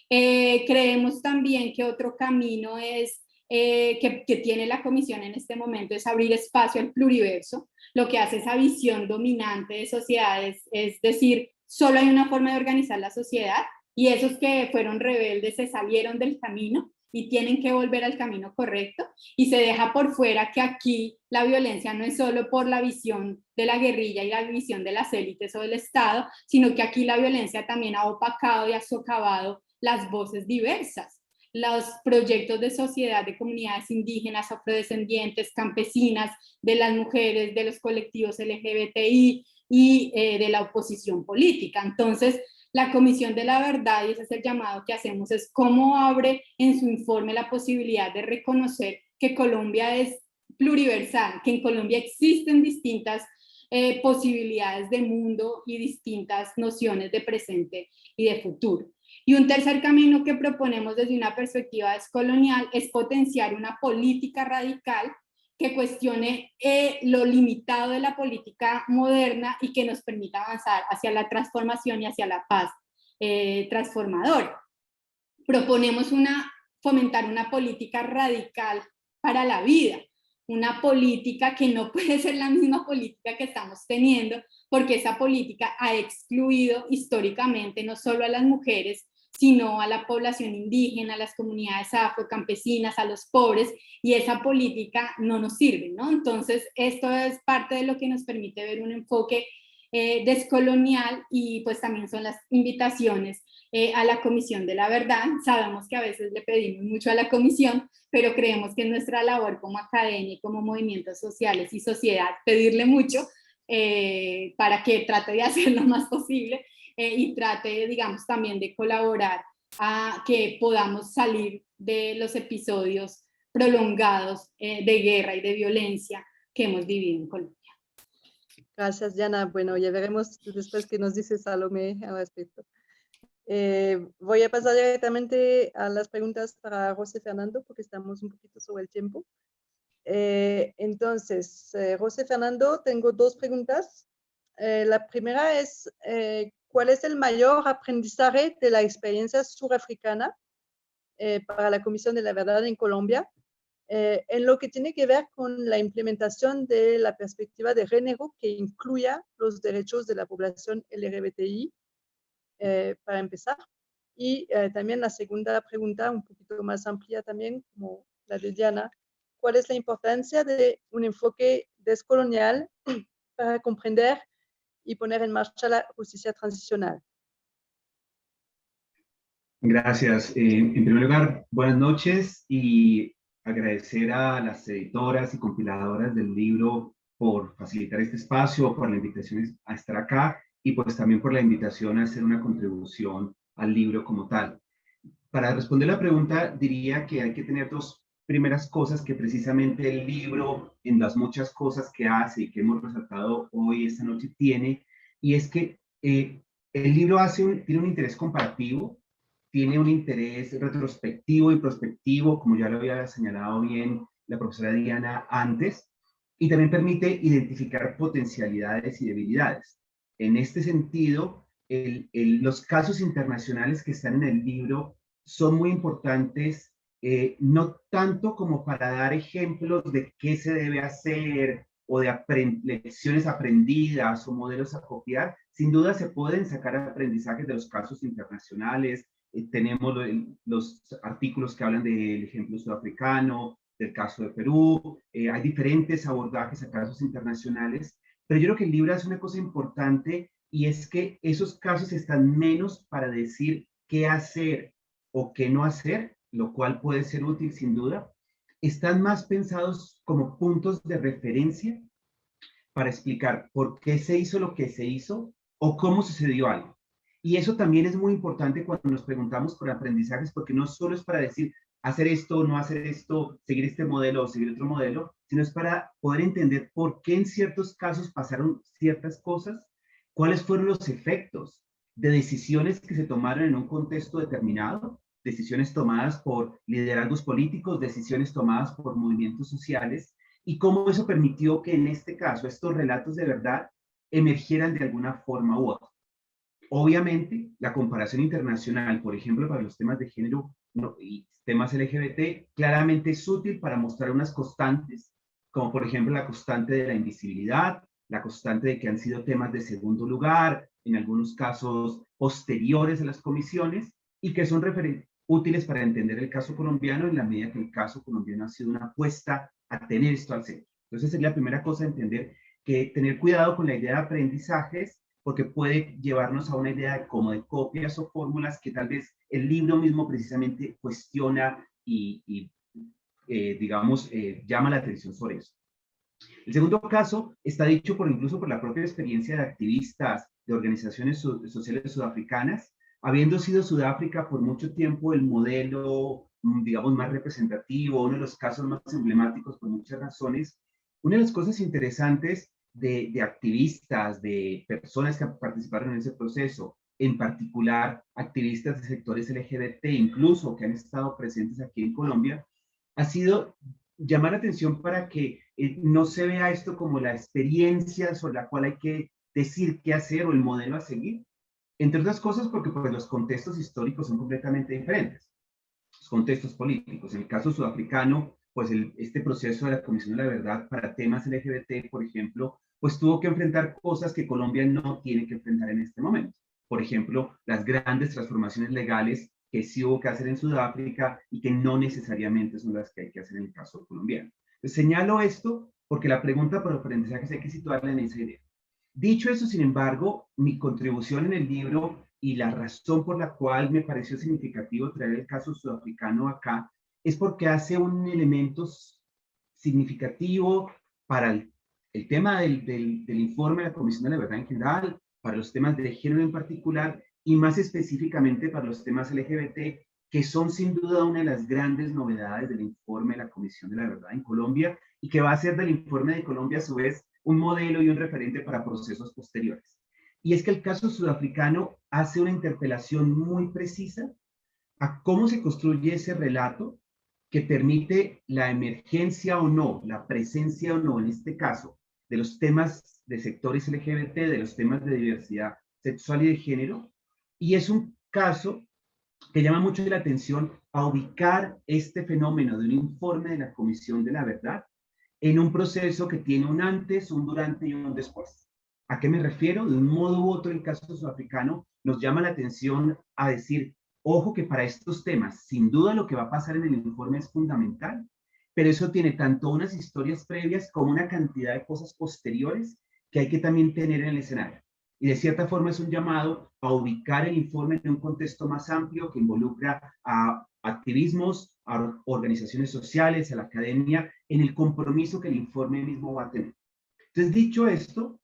Creemos también que otro camino es que tiene la comisión en este momento es abrir espacio al pluriverso. Lo que hace esa visión dominante de sociedades es decir, solo hay una forma de organizar la sociedad, y esos que fueron rebeldes se salieron del camino y tienen que volver al camino correcto, y se deja por fuera que aquí la violencia no es solo por la visión de la guerrilla y la visión de las élites o del Estado, sino que aquí la violencia también ha opacado y ha socavado las voces diversas, los proyectos de sociedad de comunidades indígenas, afrodescendientes, campesinas, de las mujeres, de los colectivos LGBTI y de la oposición política. Entonces, la Comisión de la Verdad, y ese es el llamado que hacemos, es cómo abre en su informe la posibilidad de reconocer que Colombia es pluriversal, que en Colombia existen distintas posibilidades de mundo y distintas nociones de presente y de futuro. Y un tercer camino que proponemos desde una perspectiva descolonial es potenciar una política radical que cuestione lo limitado de la política moderna y que nos permita avanzar hacia la transformación y hacia la paz transformadora. Proponemos fomentar una política radical para la vida, una política que no puede ser la misma política que estamos teniendo, porque esa política ha excluido históricamente no solo a las mujeres, sino a la población indígena, a las comunidades afrocampesinas, a los pobres, y esa política no nos sirve, ¿no? Entonces, esto es parte de lo que nos permite ver un enfoque descolonial, y pues también son las invitaciones a la Comisión de la Verdad. Sabemos que a veces le pedimos mucho a la Comisión, pero creemos que es nuestra labor como academia y como movimientos sociales y sociedad pedirle mucho para que trate de hacer lo más posible y trate, digamos, también de colaborar a que podamos salir de los episodios prolongados de guerra y de violencia que hemos vivido en Colombia. Gracias, Diana. Bueno, ya veremos después qué nos dice Salomé al respecto. Voy a pasar directamente a las preguntas para José Fernando, porque estamos un poquito sobre el tiempo. Entonces, José Fernando, tengo dos preguntas. La primera es, ¿cuál es el mayor aprendizaje de la experiencia surafricana para la Comisión de la Verdad en Colombia, en lo que tiene que ver con la implementación de la perspectiva de género que incluya los derechos de la población LGBTI, para empezar? Y también la segunda pregunta, un poquito más amplia también, como la de Diana, ¿cuál es la importancia de un enfoque descolonial para comprender y poner en marcha la justicia transicional? Gracias. En primer lugar, buenas noches y agradecer a las editoras y compiladoras del libro por facilitar este espacio, por la invitación a estar acá y pues también por la invitación a hacer una contribución al libro como tal. Para responder la pregunta, diría que hay que tener dos primeras cosas que precisamente el libro, en las muchas cosas que hace y que hemos resaltado hoy, esta noche, tiene, y es que el libro tiene un interés comparativo, tiene un interés retrospectivo y prospectivo, como ya lo había señalado bien la profesora Diana antes, y también permite identificar potencialidades y debilidades. En este sentido, los casos internacionales que están en el libro son muy importantes, no tanto como para dar ejemplos de qué se debe hacer o de lecciones aprendidas o modelos a copiar. Sin duda se pueden sacar aprendizajes de los casos internacionales. Tenemos los artículos que hablan del ejemplo sudafricano, del caso de Perú. Hay diferentes abordajes a casos internacionales, pero yo creo que el libro hace una cosa importante y es que esos casos están menos para decir qué hacer o qué no hacer, lo cual puede ser útil sin duda. Están más pensados como puntos de referencia para explicar por qué se hizo lo que se hizo o cómo sucedió algo. Y eso también es muy importante cuando nos preguntamos por aprendizajes, porque no solo es para decir hacer esto, no hacer esto, seguir este modelo o seguir otro modelo, sino es para poder entender por qué en ciertos casos pasaron ciertas cosas, cuáles fueron los efectos de decisiones que se tomaron en un contexto determinado, decisiones tomadas por liderazgos políticos, decisiones tomadas por movimientos sociales, y cómo eso permitió que en este caso estos relatos de verdad emergieran de alguna forma u otra. Obviamente, la comparación internacional, por ejemplo, para los temas de género y temas LGBT, claramente es útil para mostrar unas constantes, como por ejemplo la constante de la invisibilidad, la constante de que han sido temas de segundo lugar, en algunos casos posteriores a las comisiones, y que son útiles para entender el caso colombiano en la medida que el caso colombiano ha sido una apuesta a tener esto al centro. Entonces sería la primera cosa, entender que tener cuidado con la idea de aprendizajes, porque puede llevarnos a una idea como de copias o fórmulas que tal vez el libro mismo precisamente cuestiona y digamos, llama la atención sobre eso. El segundo caso está dicho incluso por la propia experiencia de activistas de organizaciones sociales sudafricanas, habiendo sido Sudáfrica por mucho tiempo el modelo, digamos, más representativo, uno de los casos más emblemáticos por muchas razones. Una de las cosas interesantes de activistas, de personas que participaron en ese proceso, en particular activistas de sectores LGBT, incluso que han estado presentes aquí en Colombia, ha sido llamar la atención para que no se vea esto como la experiencia sobre la cual hay que decir qué hacer o el modelo a seguir. Entre otras cosas porque pues, los contextos históricos son completamente diferentes, los contextos políticos. En el caso sudafricano, pues este proceso de la Comisión de la Verdad para temas LGBT, por ejemplo, pues tuvo que enfrentar cosas que Colombia no tiene que enfrentar en este momento. Por ejemplo, las grandes transformaciones legales que sí hubo que hacer en Sudáfrica y que no necesariamente son las que hay que hacer en el caso colombiano. Entonces, señalo esto porque la pregunta por aprendizajes hay que situarla en esa idea. Dicho eso, sin embargo, mi contribución en el libro y la razón por la cual me pareció significativo traer el caso sudafricano acá es porque hace un elemento significativo para el tema del informe de la Comisión de la Verdad en general, para los temas de género en particular y más específicamente para los temas LGBT, que son sin duda una de las grandes novedades del informe de la Comisión de la Verdad en Colombia y que va a ser del informe de Colombia a su vez un modelo y un referente para procesos posteriores. y es que el caso sudafricano hace una interpelación muy precisa a cómo se construye ese relato que permite la emergencia o no, la presencia o no, en este caso, de los temas de sectores LGBT, de los temas de diversidad sexual y de género, y es un caso que llama mucho la atención a ubicar este fenómeno de un informe de la Comisión de la Verdad en un proceso que tiene un antes, un durante y un después. ¿A qué me refiero? De un modo u otro, el caso sudafricano nos llama la atención a decir, ojo que para estos temas, sin duda lo que va a pasar en el informe es fundamental, pero eso tiene tanto unas historias previas como una cantidad de cosas posteriores que hay que también tener en el escenario. Y de cierta forma es un llamado a ubicar el informe en un contexto más amplio que involucra a activismos, a organizaciones sociales, a la academia, en el compromiso que el informe mismo va a tener. Entonces, dicho esto,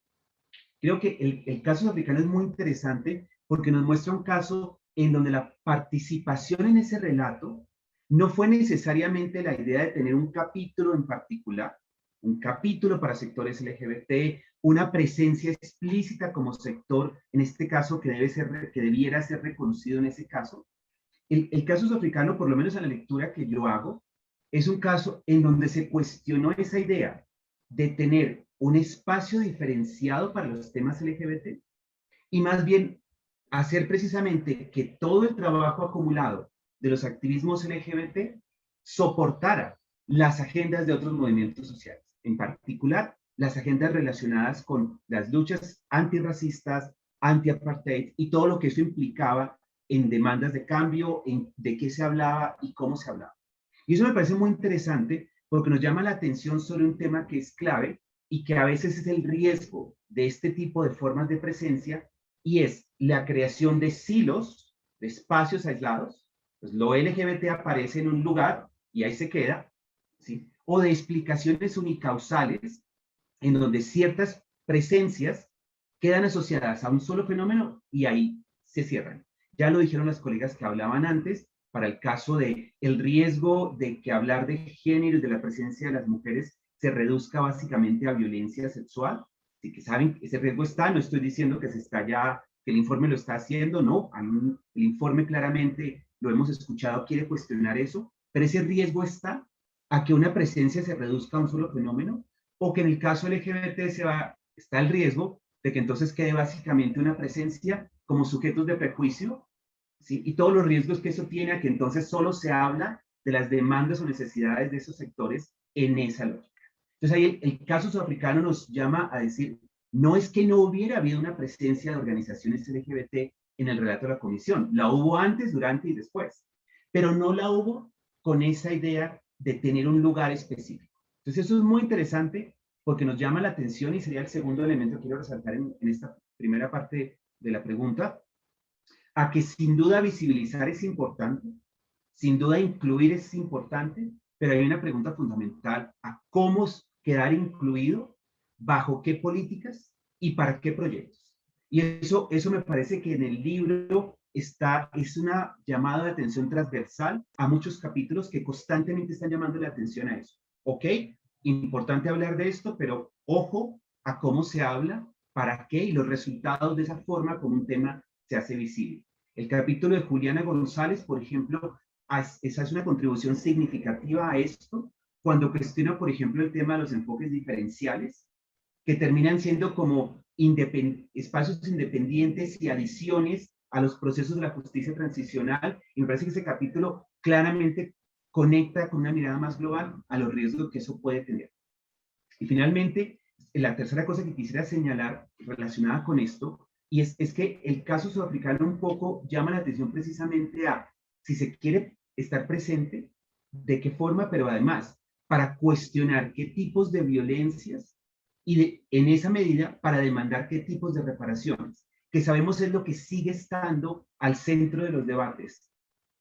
creo que el caso sudafricano es muy interesante porque nos muestra un caso en donde la participación en ese relato no fue necesariamente la idea de tener un capítulo en particular, un capítulo para sectores LGBT, una presencia explícita como sector, en este caso que debiera ser reconocido en ese caso. El caso sudafricano, por lo menos en la lectura que yo hago, es un caso en donde se cuestionó esa idea de tener un espacio diferenciado para los temas LGBT y más bien hacer precisamente que todo el trabajo acumulado de los activismos LGBT soportara las agendas de otros movimientos sociales, en particular las agendas relacionadas con las luchas antirracistas, anti-apartheid y todo lo que eso implicaba en demandas de cambio, en de qué se hablaba y cómo se hablaba. Y eso me parece muy interesante porque nos llama la atención sobre un tema que es clave y que a veces es el riesgo de este tipo de formas de presencia, y es la creación de silos, de espacios aislados. Pues lo LGBT aparece en un lugar y ahí se queda, ¿sí? O de explicaciones unicausales en donde ciertas presencias quedan asociadas a un solo fenómeno y ahí se cierran. Ya lo dijeron las colegas que hablaban antes, para el caso de el riesgo de que hablar de género y de la presencia de las mujeres se reduzca básicamente a violencia sexual. Así que saben que ese riesgo está, no estoy diciendo que se está ya, que el informe lo está haciendo, no, el informe claramente, lo hemos escuchado, quiere cuestionar eso, pero ese riesgo está a que una presencia se reduzca a un solo fenómeno, o que en el caso LGBT está el riesgo de que entonces quede básicamente una presencia como sujetos de prejuicio, ¿sí? Y todos los riesgos que eso tiene a que entonces solo se habla de las demandas o necesidades de esos sectores en esa lógica. Entonces ahí el caso sudafricano nos llama a decir, no es que no hubiera habido una presencia de organizaciones LGBT en el relato de la comisión, la hubo antes, durante y después, pero no la hubo con esa idea de tener un lugar específico. Entonces eso es muy interesante porque nos llama la atención y sería el segundo elemento que quiero resaltar en esta primera parte de la pregunta, a que sin duda visibilizar es importante, sin duda incluir es importante, pero hay una pregunta fundamental, a cómo quedar incluido, bajo qué políticas y para qué proyectos. Y eso me parece que en el libro es una llamada de atención transversal a muchos capítulos que constantemente están llamando la atención a eso. ¿Ok? Importante hablar de esto, pero ojo a cómo se habla, para qué y los resultados de esa forma como un tema se hace visible. El capítulo de Juliana González, por ejemplo, esa es una contribución significativa a esto, cuando cuestiona, por ejemplo, el tema de los enfoques diferenciales, que terminan siendo como espacios independientes y adiciones a los procesos de la justicia transicional, y me parece que ese capítulo claramente conecta con una mirada más global a los riesgos que eso puede tener. Y finalmente, la tercera cosa que quisiera señalar relacionada con esto, y es que el caso sudafricano un poco llama la atención precisamente a, si se quiere estar presente, de qué forma, pero además para cuestionar qué tipos de violencias y en esa medida para demandar qué tipos de reparaciones, que sabemos es lo que sigue estando al centro de los debates,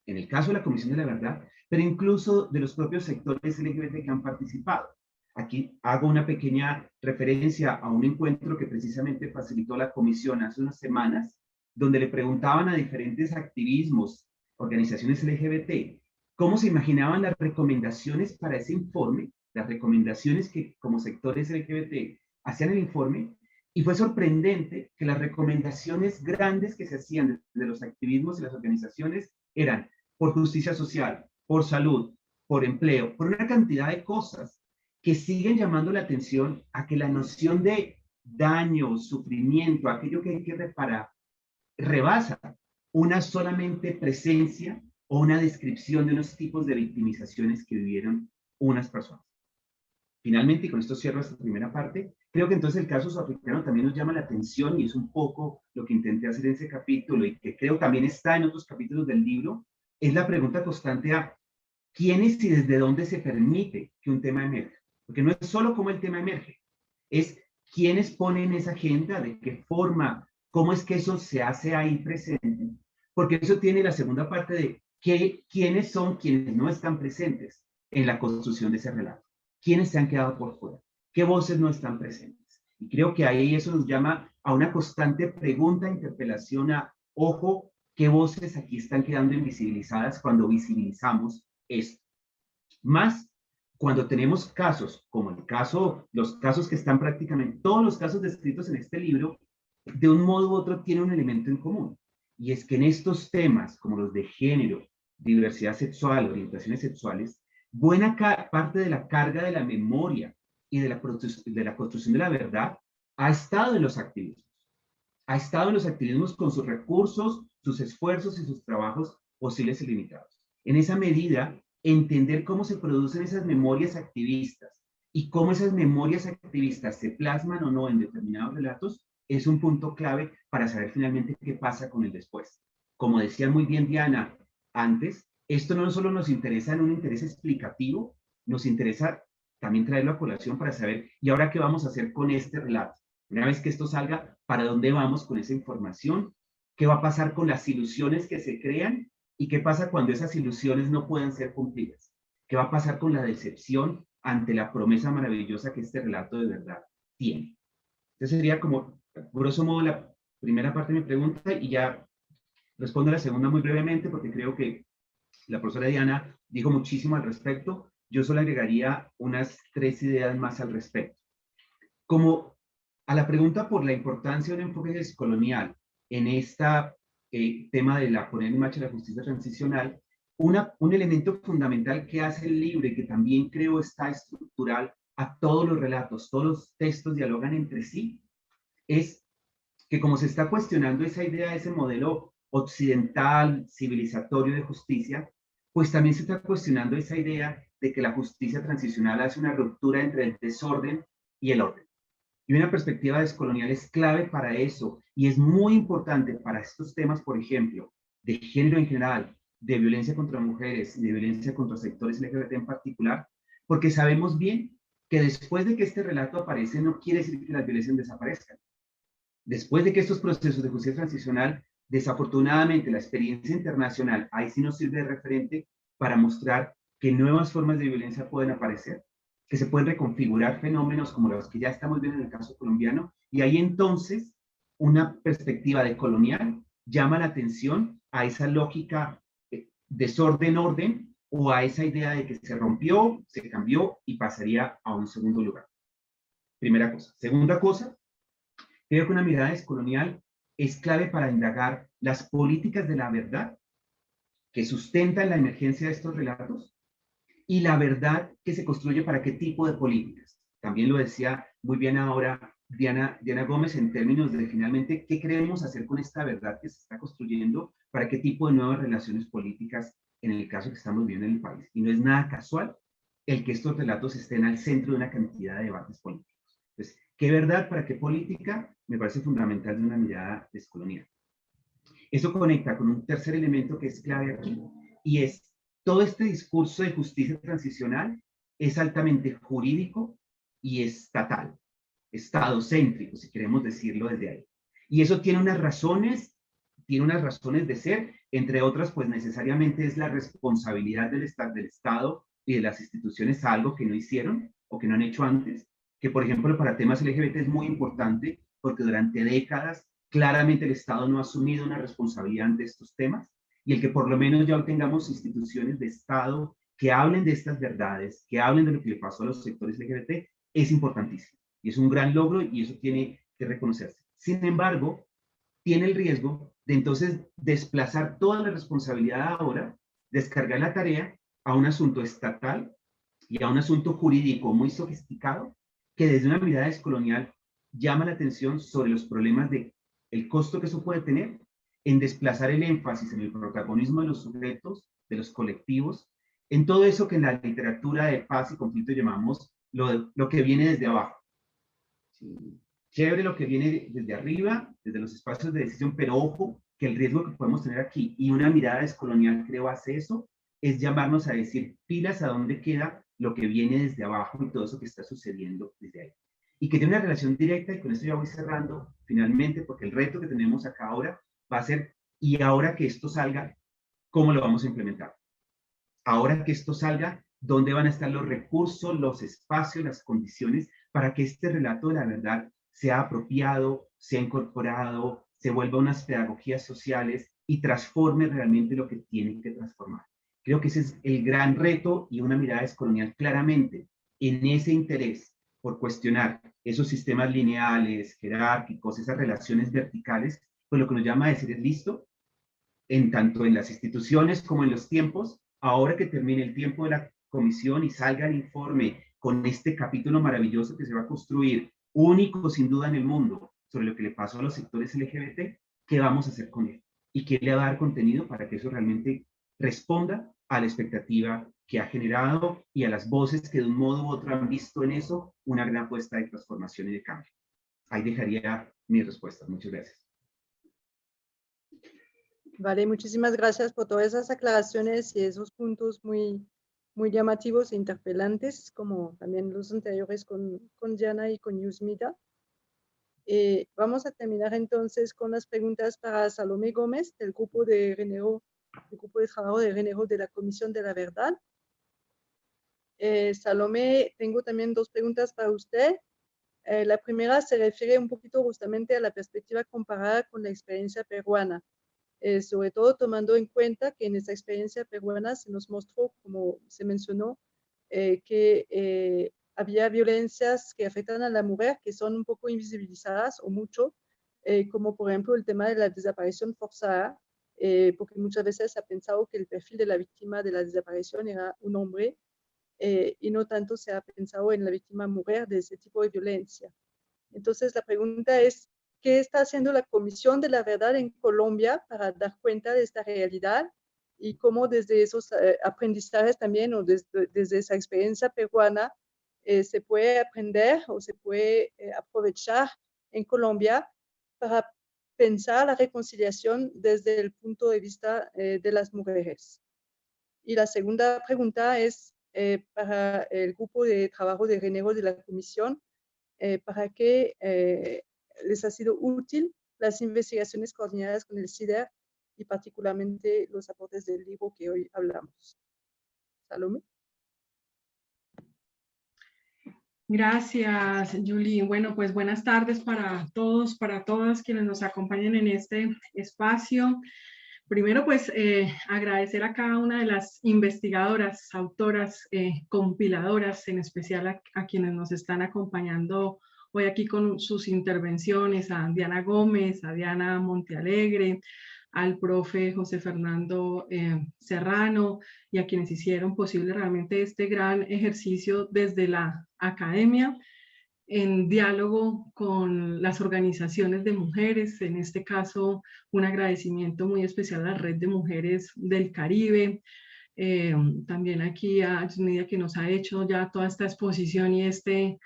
en el caso de la Comisión de la Verdad, pero incluso de los propios sectores LGBT que han participado. Aquí hago una pequeña referencia a un encuentro que precisamente facilitó la comisión hace unas semanas, donde le preguntaban a diferentes activismos, organizaciones LGBT, cómo se imaginaban las recomendaciones para ese informe, las recomendaciones que como sectores LGBT hacían el informe, Y fue sorprendente que las recomendaciones grandes que se hacían de los activismos y las organizaciones eran por justicia social, por salud, por empleo, por una cantidad de cosas que siguen llamando la atención a que la noción de daño, sufrimiento, aquello que hay que reparar, rebasa una solamente presencia o una descripción de unos tipos de victimizaciones que vivieron unas personas. Finalmente, y con esto cierro esta primera parte, creo que entonces el caso sudafricano también nos llama la atención y es un poco lo que intenté hacer en ese capítulo y que creo también está en otros capítulos del libro, es la pregunta constante a quiénes y desde dónde se permite que un tema emerja. Porque no es solo cómo el tema emerge, es quiénes ponen esa agenda, de qué forma, cómo es que eso se hace ahí presente. Porque eso tiene la segunda parte de quiénes son quienes no están presentes en la construcción de ese relato. ¿Quiénes se han quedado por fuera? ¿Qué voces no están presentes? Y creo que ahí eso nos llama a una constante pregunta, interpelación a, ojo, ¿qué voces aquí están quedando invisibilizadas cuando visibilizamos esto? Más cuando tenemos casos, como el caso, los casos que están prácticamente, todos los casos descritos en este libro, de un modo u otro tienen un elemento en común. Y es que en estos temas, como los de género, diversidad sexual, orientaciones sexuales, buena parte de la carga de la memoria y de la construcción de la verdad ha estado en los activismos. Ha estado en los activismos con sus recursos, sus esfuerzos y sus trabajos posibles y limitados. En esa medida, entender cómo se producen esas memorias activistas y cómo esas memorias activistas se plasman o no en determinados relatos es un punto clave para saber finalmente qué pasa con el después. Como decía muy bien Diana antes, esto no solo nos interesa en un interés explicativo, nos interesa también traerlo a colación para saber, ¿y ahora qué vamos a hacer con este relato? Una vez que esto salga, ¿para dónde vamos con esa información? ¿Qué va a pasar con las ilusiones que se crean? ¿Y qué pasa cuando esas ilusiones no puedan ser cumplidas? ¿Qué va a pasar con la decepción ante la promesa maravillosa que este relato de verdad tiene? Entonces sería como, grosso modo, la primera parte de mi pregunta y ya respondo a la segunda muy brevemente porque creo que la profesora Diana dijo muchísimo al respecto. Yo solo agregaría unas 3 ideas más al respecto. Como a la pregunta por la importancia de un enfoque descolonial en este tema de la poner en marcha de la justicia transicional, un elemento fundamental que hace el libro y que también creo está estructural a todos los relatos, todos los textos dialogan entre sí, es que como se está cuestionando esa idea, ese modelo occidental, civilizatorio de justicia, pues también se está cuestionando esa idea de que la justicia transicional hace una ruptura entre el desorden y el orden. Y una perspectiva descolonial es clave para eso y es muy importante para estos temas, por ejemplo, de género en general, de violencia contra mujeres y de violencia contra sectores LGBT en particular, porque sabemos bien que después de que este relato aparece no quiere decir que las violencias desaparezcan. Después de que estos procesos de justicia transicional, desafortunadamente la experiencia internacional ahí sí nos sirve de referente para mostrar que nuevas formas de violencia pueden aparecer, que se pueden reconfigurar fenómenos como los que ya estamos viendo en el caso colombiano, y ahí entonces una perspectiva de colonial llama la atención a esa lógica desorden-orden o a esa idea de que se rompió, se cambió y pasaría a un segundo lugar. Primera cosa. Segunda cosa, creo que una mirada descolonial es clave para indagar las políticas de la verdad que sustentan la emergencia de estos relatos y la verdad que se construye para qué tipo de políticas. También lo decía muy bien ahora Diana Gómez en términos de finalmente qué queremos hacer con esta verdad que se está construyendo, para qué tipo de nuevas relaciones políticas en el caso que estamos viviendo en el país. Y no es nada casual el que estos relatos estén al centro de una cantidad de debates políticos. Entonces, ¿qué verdad para qué política? Me parece fundamental de una mirada descolonial. Eso conecta con un tercer elemento que es clave aquí, y es todo este discurso de justicia transicional es altamente jurídico y estatal, estadocéntrico, si queremos decirlo desde ahí. Y eso tiene unas razones de ser, entre otras, pues necesariamente es la responsabilidad del Estado y de las instituciones a algo que no hicieron o que no han hecho antes, que por ejemplo para temas LGBT es muy importante porque durante décadas claramente el Estado no ha asumido una responsabilidad ante estos temas, y el que por lo menos ya tengamos instituciones de Estado que hablen de estas verdades, que hablen de lo que le pasó a los sectores LGBT, es importantísimo. Y es un gran logro y eso tiene que reconocerse. Sin embargo, tiene el riesgo de entonces desplazar toda la responsabilidad ahora, descargar la tarea a un asunto estatal y a un asunto jurídico muy sofisticado que desde una mirada descolonial llama la atención sobre los problemas de el costo que eso puede tener en desplazar el énfasis en el protagonismo de los sujetos, de los colectivos, en todo eso que en la literatura de paz y conflicto llamamos lo que viene desde abajo. Sí. Chévere lo que viene desde arriba, desde los espacios de decisión, pero ojo que el riesgo que podemos tener aquí, y una mirada descolonial creo hace eso, es llamarnos a decir pilas a dónde queda lo que viene desde abajo y todo eso que está sucediendo desde ahí. Y que tiene una relación directa, y con esto ya voy cerrando finalmente, porque el reto que tenemos acá ahora va a ser, y ahora que esto salga, ¿cómo lo vamos a implementar? Ahora que esto salga, ¿dónde van a estar los recursos, los espacios, las condiciones para que este relato de la verdad sea apropiado, sea incorporado, se vuelva unas pedagogías sociales y transforme realmente lo que tiene que transformar? Creo que ese es el gran reto y una mirada descolonial claramente en ese interés por cuestionar esos sistemas lineales, jerárquicos, esas relaciones verticales, pues lo que nos llama a decir es listo, en tanto en las instituciones como en los tiempos, ahora que termine el tiempo de la comisión y salga el informe con este capítulo maravilloso que se va a construir, único sin duda en el mundo, sobre lo que le pasó a los sectores LGBT, ¿qué vamos a hacer con él? ¿Y qué le va a dar contenido para que eso realmente responda a la expectativa que ha generado y a las voces que de un modo u otro han visto en eso una gran apuesta de transformación y de cambio? Ahí dejaría mi respuesta. Muchas gracias. Vale, muchísimas gracias por todas esas aclaraciones y esos puntos muy llamativos e interpelantes, como también los anteriores con Diana y con Yusmita. Vamos a terminar entonces con las preguntas para Salomé Gómez, del grupo de trabajo de género de la Comisión de la Verdad. Salomé, tengo también dos preguntas para usted. La primera se refiere un poquito justamente a la perspectiva comparada con la experiencia peruana. Sobre todo tomando en cuenta que en esta experiencia peruana se nos mostró, como se mencionó, que había violencias que afectan a la mujer que son un poco invisibilizadas o mucho, como por ejemplo el tema de la desaparición forzada, porque muchas veces se ha pensado que el perfil de la víctima de la desaparición era un hombre y no tanto se ha pensado en la víctima mujer de ese tipo de violencia. Entonces la pregunta es, ¿qué está haciendo la Comisión de la Verdad en Colombia para dar cuenta de esta realidad y cómo desde esos aprendizajes también o desde esa experiencia peruana se puede aprender o se puede aprovechar en Colombia para pensar la reconciliación desde el punto de vista de las mujeres? Y la segunda pregunta es para el grupo de trabajo de género de la Comisión, para qué les ha sido útil las investigaciones coordinadas con el CIDER y particularmente los aportes del libro que hoy hablamos. Salomé. Gracias, Julie. Bueno, pues buenas tardes para todos, para todas quienes nos acompañan en este espacio. Primero, pues agradecer a cada una de las investigadoras, autoras, compiladoras, en especial a quienes nos están acompañando hoy aquí con sus intervenciones, a Diana Gómez, a Diana Montealegre, al profe José Fernando Serrano y a quienes hicieron posible realmente este gran ejercicio desde la academia, en diálogo con las organizaciones de mujeres, en este caso un agradecimiento muy especial a la Red de Mujeres del Caribe, también aquí a Yusmita que nos ha hecho ya toda esta exposición y este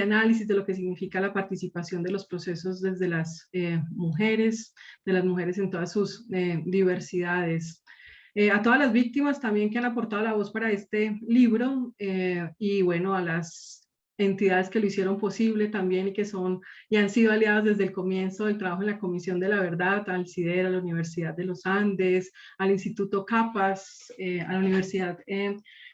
análisis de lo que significa la participación de los procesos desde las mujeres, de las mujeres en todas sus diversidades. A todas las víctimas también que han aportado la voz para este libro y bueno, a las entidades que lo hicieron posible también y que son y han sido aliadas desde el comienzo del trabajo en la Comisión de la Verdad, al CIDER, a la Universidad de los Andes, al Instituto Capas, a la Universidad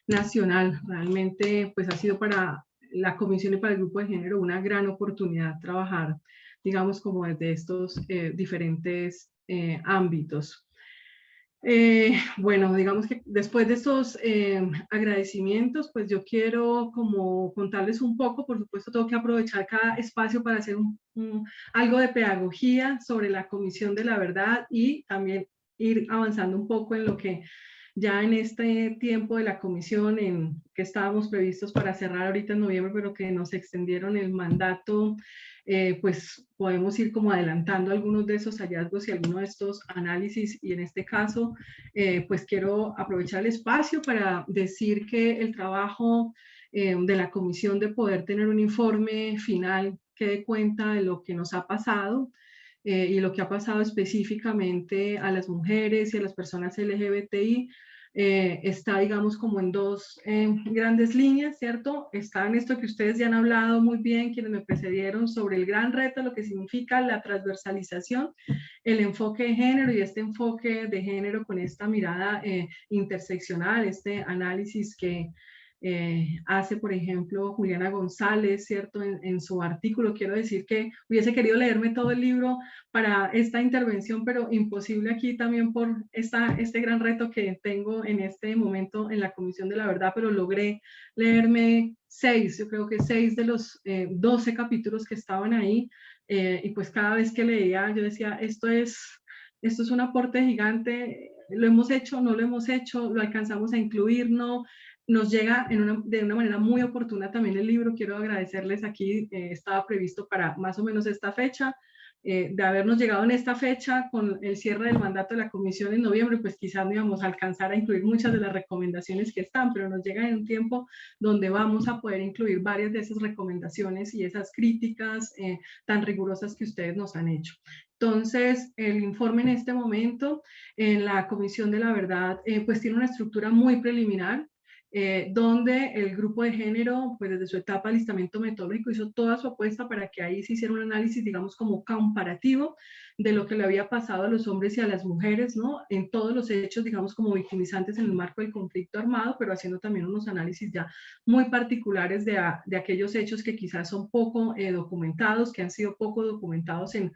Nacional. Realmente pues ha sido para la Comisión y para el Grupo de Género una gran oportunidad trabajar, digamos, como desde estos diferentes ámbitos. Bueno, digamos que después de estos agradecimientos, pues yo quiero como contarles un poco. Por supuesto tengo que aprovechar cada espacio para hacer algo de pedagogía sobre la Comisión de la Verdad y también ir avanzando un poco en lo que ya en este tiempo de la comisión, en que estábamos previstos para cerrar ahorita en noviembre, pero que nos extendieron el mandato, pues podemos ir como adelantando algunos de esos hallazgos y algunos de estos análisis. Y en este caso, pues quiero aprovechar el espacio para decir que el trabajo de la comisión de poder tener un informe final que dé cuenta de lo que nos ha pasado, y lo que ha pasado específicamente a las mujeres y a las personas LGBTI, está, digamos, como en dos grandes líneas, ¿cierto? Está en esto que ustedes ya han hablado muy bien, quienes me precedieron, sobre el gran reto, lo que significa la transversalización, el enfoque de género, y este enfoque de género con esta mirada interseccional, este análisis que hace, por ejemplo, Juliana González, ¿cierto? En su artículo. Quiero decir que hubiese querido leerme todo el libro para esta intervención, pero imposible aquí también por este gran reto que tengo en este momento en la Comisión de la Verdad, pero logré leerme 6, yo creo que 6 de los 12 capítulos que estaban ahí, y pues cada vez que leía yo decía, esto es un aporte gigante, lo hemos hecho, no lo hemos hecho, lo alcanzamos a incluir, no. Nos llega de una manera muy oportuna también el libro. Quiero agradecerles aquí, estaba previsto para más o menos esta fecha, de habernos llegado en esta fecha con el cierre del mandato de la comisión en noviembre, pues quizás no íbamos a alcanzar a incluir muchas de las recomendaciones que están, pero nos llega en un tiempo donde vamos a poder incluir varias de esas recomendaciones y esas críticas tan rigurosas que ustedes nos han hecho. Entonces, el informe en este momento en la Comisión de la Verdad, pues tiene una estructura muy preliminar, donde el grupo de género, pues desde su etapa de alistamiento metodológico, hizo toda su apuesta para que ahí se hiciera un análisis, digamos, como comparativo de lo que le había pasado a los hombres y a las mujeres, ¿no? En todos los hechos, digamos, como victimizantes en el marco del conflicto armado, pero haciendo también unos análisis ya muy particulares de aquellos hechos que quizás son poco documentados, que han sido poco documentados en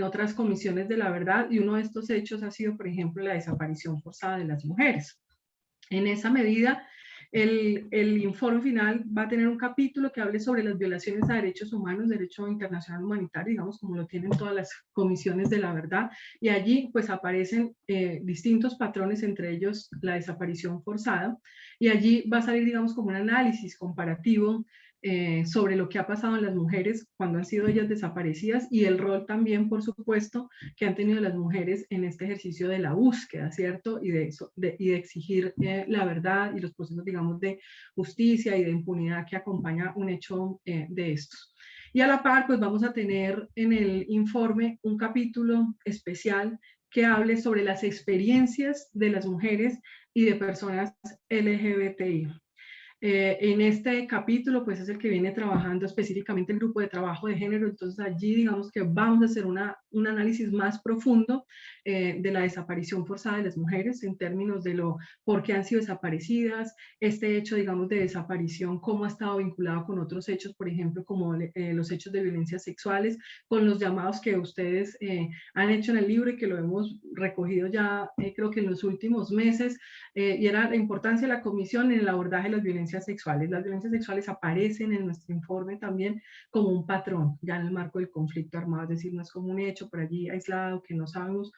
otras comisiones de la verdad, y uno de estos hechos ha sido, por ejemplo, la desaparición forzada de las mujeres. En esa medida, el informe final va a tener un capítulo que hable sobre las violaciones a derechos humanos, derecho internacional humanitario, digamos, como lo tienen todas las comisiones de la verdad, y allí pues aparecen distintos patrones, entre ellos la desaparición forzada, y allí va a salir, digamos, como un análisis comparativo sobre lo que ha pasado en las mujeres cuando han sido ellas desaparecidas, y el rol también, por supuesto, que han tenido las mujeres en este ejercicio de la búsqueda, ¿cierto? Y de exigir la verdad y los procesos, digamos, de justicia y de impunidad que acompaña un hecho de estos. Y a la par, pues vamos a tener en el informe un capítulo especial que hable sobre las experiencias de las mujeres y de personas LGBTI. En este capítulo, pues es el que viene trabajando específicamente el grupo de trabajo de género. Entonces allí, digamos que vamos a hacer un análisis más profundo de la desaparición forzada de las mujeres en términos de por qué han sido desaparecidas, este hecho, digamos, de desaparición, cómo ha estado vinculado con otros hechos, por ejemplo, como los hechos de violencia sexuales, con los llamados que ustedes han hecho en el libro y que lo hemos recogido ya, creo que en los últimos meses, y era la importancia de la comisión en el abordaje de las violencias sexuales. Las violencias sexuales aparecen en nuestro informe también como un patrón, ya en el marco del conflicto armado, es decir, no es como un hecho por allí aislado que no sabemos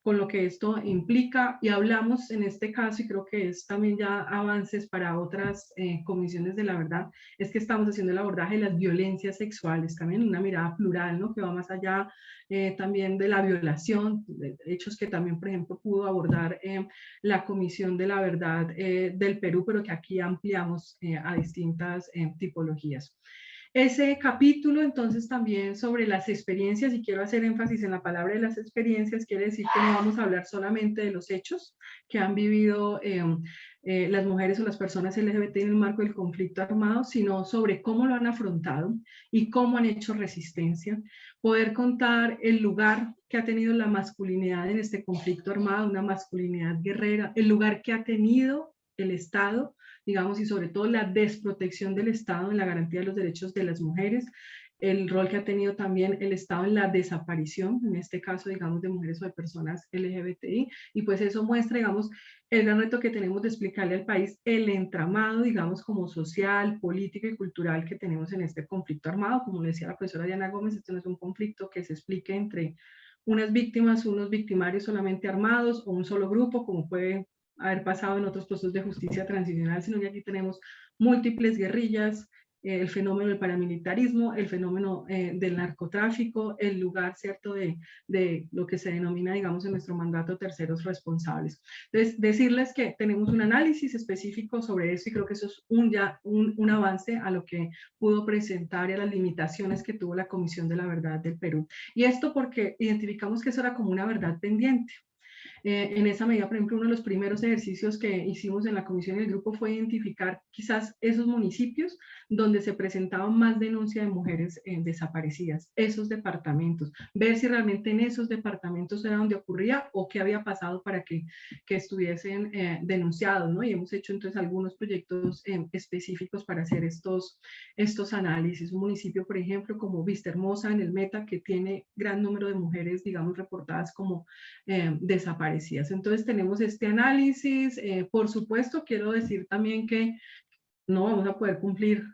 con lo que esto implica, y hablamos en este caso, y creo que es también ya avances para otras comisiones de la verdad, es que estamos haciendo el abordaje de las violencias sexuales, también una mirada plural, ¿no? Que va más allá también de la violación, de hechos que también, por ejemplo, pudo abordar la Comisión de la Verdad del Perú, pero que aquí ampliamos a distintas tipologías. Ese capítulo, entonces, también sobre las experiencias, y quiero hacer énfasis en la palabra de las experiencias, quiere decir que no vamos a hablar solamente de los hechos que han vivido las mujeres o las personas LGBT en el marco del conflicto armado, sino sobre cómo lo han afrontado y cómo han hecho resistencia. Poder contar el lugar que ha tenido la masculinidad en este conflicto armado, una masculinidad guerrera, el lugar que ha tenido el Estado, digamos, y sobre todo la desprotección del Estado en la garantía de los derechos de las mujeres, el rol que ha tenido también el Estado en la desaparición, en este caso, digamos, de mujeres o de personas LGBTI, y pues eso muestra, digamos, el gran reto que tenemos de explicarle al país el entramado, digamos, como social, político y cultural que tenemos en este conflicto armado. Como le decía la profesora Diana Gómez, este no es un conflicto que se explique entre unas víctimas, unos victimarios solamente armados o un solo grupo, como puede haber pasado en otros procesos de justicia transicional, sino que aquí tenemos múltiples guerrillas, el fenómeno del paramilitarismo, el fenómeno del narcotráfico, el lugar, ¿cierto?, de lo que se denomina, digamos, en nuestro mandato terceros responsables. Entonces, decirles que tenemos un análisis específico sobre eso y creo que eso es un avance a lo que pudo presentar y a las limitaciones que tuvo la Comisión de la Verdad del Perú. Y esto porque identificamos que eso era como una verdad pendiente. En esa medida, por ejemplo, uno de los primeros ejercicios que hicimos en la comisión y el grupo fue identificar quizás esos municipios donde se presentaban más denuncia de mujeres desaparecidas, esos departamentos, ver si realmente en esos departamentos era donde ocurría o qué había pasado para que estuviesen denunciados, ¿no? Y hemos hecho entonces algunos proyectos específicos para hacer estos análisis. Un municipio, por ejemplo, como Vistahermosa en el Meta, que tiene gran número de mujeres, digamos, reportadas como desaparecidas. Entonces tenemos este análisis. Por supuesto, quiero decir también que no vamos a poder cumplir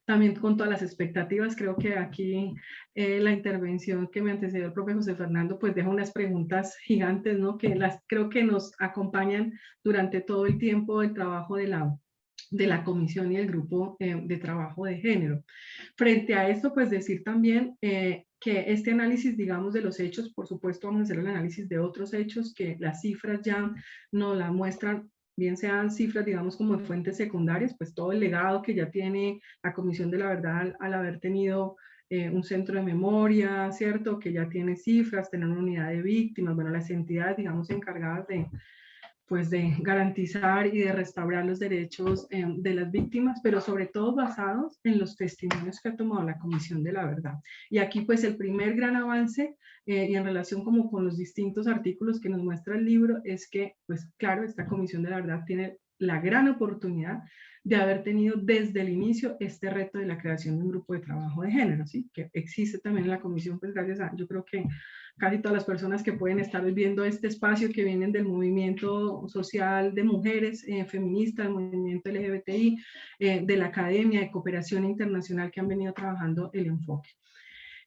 también con todas las expectativas. Creo que aquí la intervención que me antecedió el profe José Fernando pues deja unas preguntas gigantes, ¿no? Que creo que nos acompañan durante todo el tiempo del trabajo de la comisión y el grupo de trabajo de género. Frente a esto, pues decir también que este análisis, digamos, de los hechos, por supuesto vamos a hacer el análisis de otros hechos, que las cifras ya nos la muestran, bien sean cifras, digamos, como de fuentes secundarias, pues todo el legado que ya tiene la Comisión de la Verdad al haber tenido un centro de memoria, ¿cierto? Que ya tiene cifras, tener una unidad de víctimas, bueno, las entidades, digamos, encargadas de garantizar y de restaurar los derechos de las víctimas, pero sobre todo basados en los testimonios que ha tomado la Comisión de la Verdad. Y aquí pues el primer gran avance y en relación como con los distintos artículos que nos muestra el libro es que pues claro, esta Comisión de la Verdad tiene la gran oportunidad de haber tenido desde el inicio este reto de la creación de un grupo de trabajo de género, ¿sí? Que existe también en la comisión, pues gracias a, yo creo que casi todas las personas que pueden estar viendo este espacio, que vienen del movimiento social de mujeres feministas, del movimiento LGBTI, de la academia, de cooperación internacional que han venido trabajando el enfoque.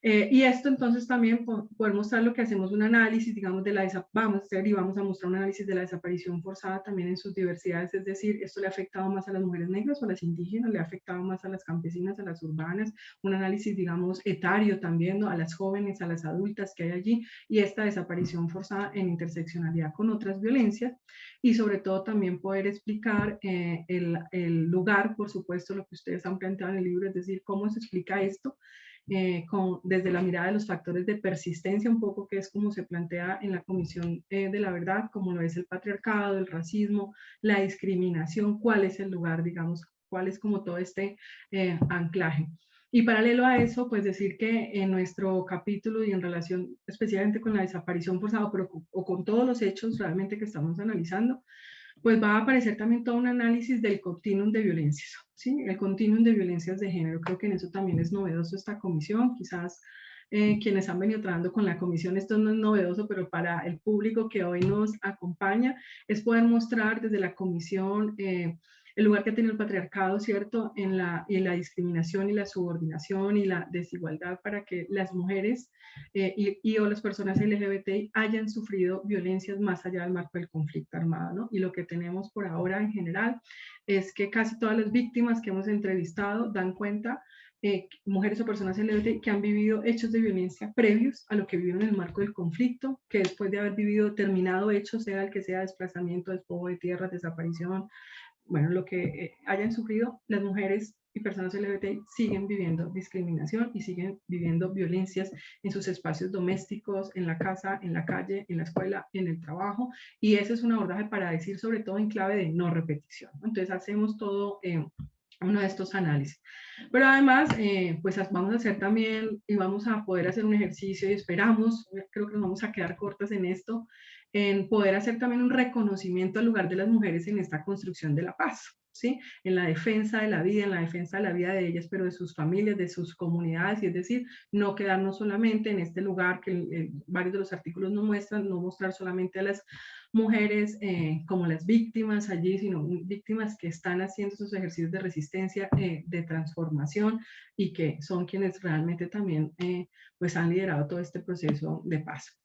Y esto entonces también poder mostrar lo que hacemos un análisis, digamos, de vamos a mostrar un análisis de la desaparición forzada también en sus diversidades, es decir, esto le ha afectado más a las mujeres negras o a las indígenas, le ha afectado más a las campesinas, a las urbanas, un análisis, digamos, etario también, ¿no? A las jóvenes, a las adultas que hay allí, y esta desaparición forzada en interseccionalidad con otras violencias, y sobre todo también poder explicar el lugar, por supuesto, lo que ustedes han planteado en el libro, es decir, cómo se explica esto, desde la mirada de los factores de persistencia un poco, que es como se plantea en la Comisión de la Verdad, como lo es el patriarcado, el racismo, la discriminación, cuál es el lugar, digamos, cuál es como todo este anclaje. Y paralelo a eso, pues decir que en nuestro capítulo y en relación especialmente con la desaparición forzada o con todos los hechos realmente que estamos analizando, pues va a aparecer también todo un análisis del continuum de violencias, ¿sí? El continuum de violencias de género. Creo que en eso también es novedoso esta comisión. Quizás quienes han venido trabajando con la comisión, esto no es novedoso, pero para el público que hoy nos acompaña, es poder mostrar desde la comisión el lugar que ha tenido el patriarcado, ¿cierto? En la discriminación y la subordinación y la desigualdad para que las mujeres y o las personas LGBTI hayan sufrido violencias más allá del marco del conflicto armado, ¿no? Y lo que tenemos por ahora en general es que casi todas las víctimas que hemos entrevistado dan cuenta, mujeres o personas LGBTI que han vivido hechos de violencia previos a lo que vivieron en el marco del conflicto, que después de haber vivido determinado hecho, sea el que sea desplazamiento, despojo de tierras, desaparición, bueno, lo que hayan sufrido, las mujeres y personas LGBTI siguen viviendo discriminación y siguen viviendo violencias en sus espacios domésticos, en la casa, en la calle, en la escuela, en el trabajo, y ese es un abordaje para decir sobre todo en clave de no repetición. Entonces hacemos todo uno de estos análisis. Pero además, pues vamos a hacer también, y vamos a poder hacer un ejercicio y esperamos, creo que nos vamos a quedar cortas en esto, en poder hacer también un reconocimiento al lugar de las mujeres en esta construcción de la paz. ¿sí? En la defensa de la vida, en la defensa de la vida de ellas, pero de sus familias, de sus comunidades, y es decir, no quedarnos solamente en este lugar que varios de los artículos nos muestran, no mostrar solamente a las mujeres como las víctimas allí, sino víctimas que están haciendo esos ejercicios de resistencia, de transformación, y que son quienes realmente también pues han liderado todo este proceso de paz.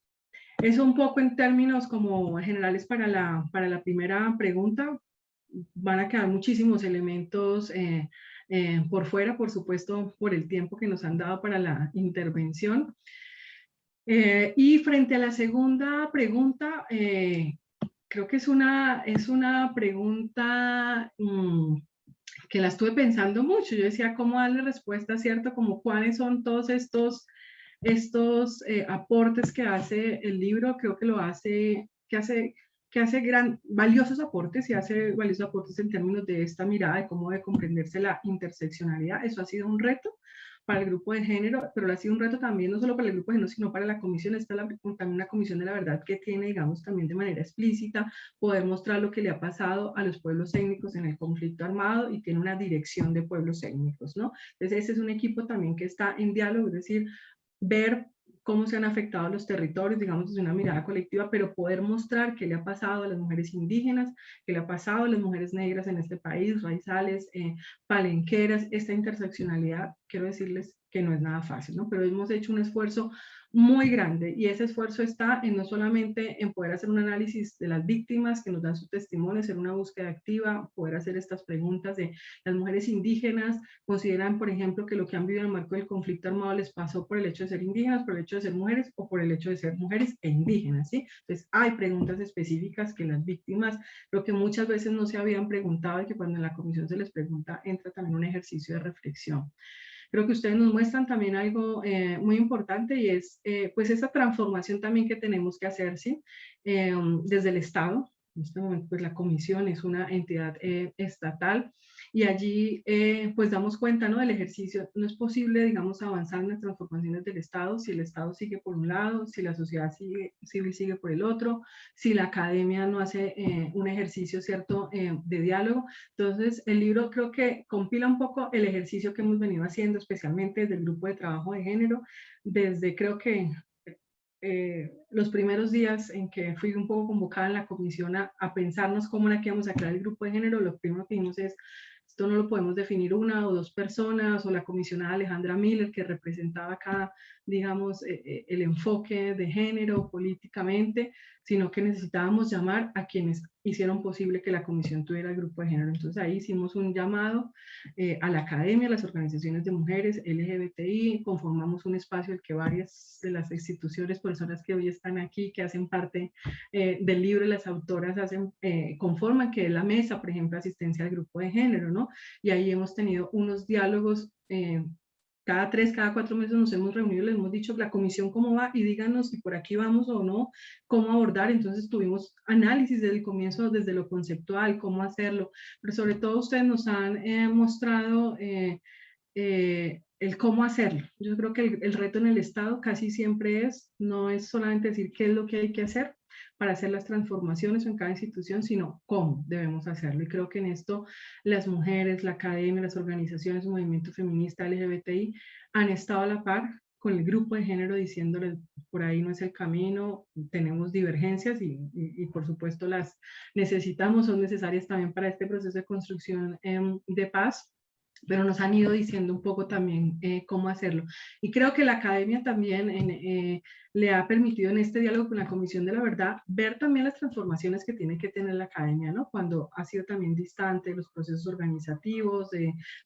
Eso un poco en términos como generales para la primera pregunta. Van a quedar muchísimos elementos por fuera, por supuesto, por el tiempo que nos han dado para la intervención. Y frente a la segunda pregunta, creo que es una pregunta que la estuve pensando mucho. Yo decía, ¿cómo darle respuesta, cierto? Como cuáles son todos estos aportes que hace el libro. Creo que lo hace, que hace valiosos aportes, y hace valiosos aportes en términos de esta mirada de cómo debe comprenderse la interseccionalidad. Eso ha sido un reto para el grupo de género, pero ha sido un reto también no solo para el grupo de género, sino para la comisión. Está también una comisión de la verdad que tiene, digamos, también de manera explícita poder mostrar lo que le ha pasado a los pueblos étnicos en el conflicto armado, y tiene una dirección de pueblos étnicos, ¿no? Entonces ese es un equipo también que está en diálogo, es decir, ver cómo se han afectado los territorios, digamos, desde una mirada colectiva, pero poder mostrar qué le ha pasado a las mujeres indígenas, qué le ha pasado a las mujeres negras en este país, raizales, palenqueras. Esta interseccionalidad, quiero decirles que no es nada fácil, ¿no? Pero hemos hecho un esfuerzo muy grande, y ese esfuerzo está en no solamente en poder hacer un análisis de las víctimas que nos dan su testimonio, hacer una búsqueda activa, poder hacer estas preguntas de las mujeres indígenas, consideran, por ejemplo, que lo que han vivido en el marco del conflicto armado les pasó por el hecho de ser indígenas, por el hecho de ser mujeres, o por el hecho de ser mujeres e indígenas, ¿sí? Entonces hay preguntas específicas que las víctimas, lo que muchas veces no se habían preguntado, y que cuando en la comisión se les pregunta, entra también un ejercicio de reflexión. Creo que ustedes nos muestran también algo muy importante, y es pues esa transformación también que tenemos que hacer, ¿sí? Desde el Estado. En este momento pues la comisión es una entidad estatal, y allí pues damos cuenta, ¿no?, del ejercicio. No es posible, digamos, avanzar en las transformaciones del Estado si el Estado sigue por un lado, si la sociedad civil sigue por el otro, si la academia no hace un ejercicio, ¿cierto?, de diálogo. Entonces el libro creo que compila un poco el ejercicio que hemos venido haciendo, especialmente desde el grupo de trabajo de género, desde creo que los primeros días en que fui un poco convocada en la comisión a pensarnos cómo era que íbamos a crear el grupo de género. Lo primero que vimos es, esto no lo podemos definir una o dos personas, o la comisionada Alejandra Miller, que representaba acá, digamos, el enfoque de género políticamente, sino que necesitábamos llamar a quienes hicieron posible que la comisión tuviera el grupo de género. Entonces ahí hicimos un llamado a la academia, a las organizaciones de mujeres, LGBTI, conformamos un espacio en el que varias de las instituciones, personas que hoy están aquí, que hacen parte del libro, y las autoras conforman, que es la mesa, por ejemplo, asistencia al grupo de género, ¿no? Y ahí hemos tenido unos diálogos cada 3, cada 4 meses nos hemos reunido, les hemos dicho la comisión cómo va, y díganos si por aquí vamos o no, cómo abordar. Entonces tuvimos análisis desde el comienzo, desde lo conceptual, cómo hacerlo, pero sobre todo ustedes nos han mostrado el cómo hacerlo. Yo creo que el reto en el Estado casi siempre no es solamente decir qué es lo que hay que hacer para hacer las transformaciones en cada institución, sino cómo debemos hacerlo. Y creo que en esto las mujeres, la academia, las organizaciones, el movimiento feminista, LGBTI, han estado a la par con el grupo de género, diciéndoles por ahí no es el camino, tenemos divergencias, y por supuesto las necesitamos, son necesarias también para este proceso de construcción de paz, pero nos han ido diciendo un poco también cómo hacerlo. Y creo que la academia también le ha permitido en este diálogo con la Comisión de la Verdad ver también las transformaciones que tiene que tener la academia, ¿no? Cuando ha sido también distante de los procesos organizativos,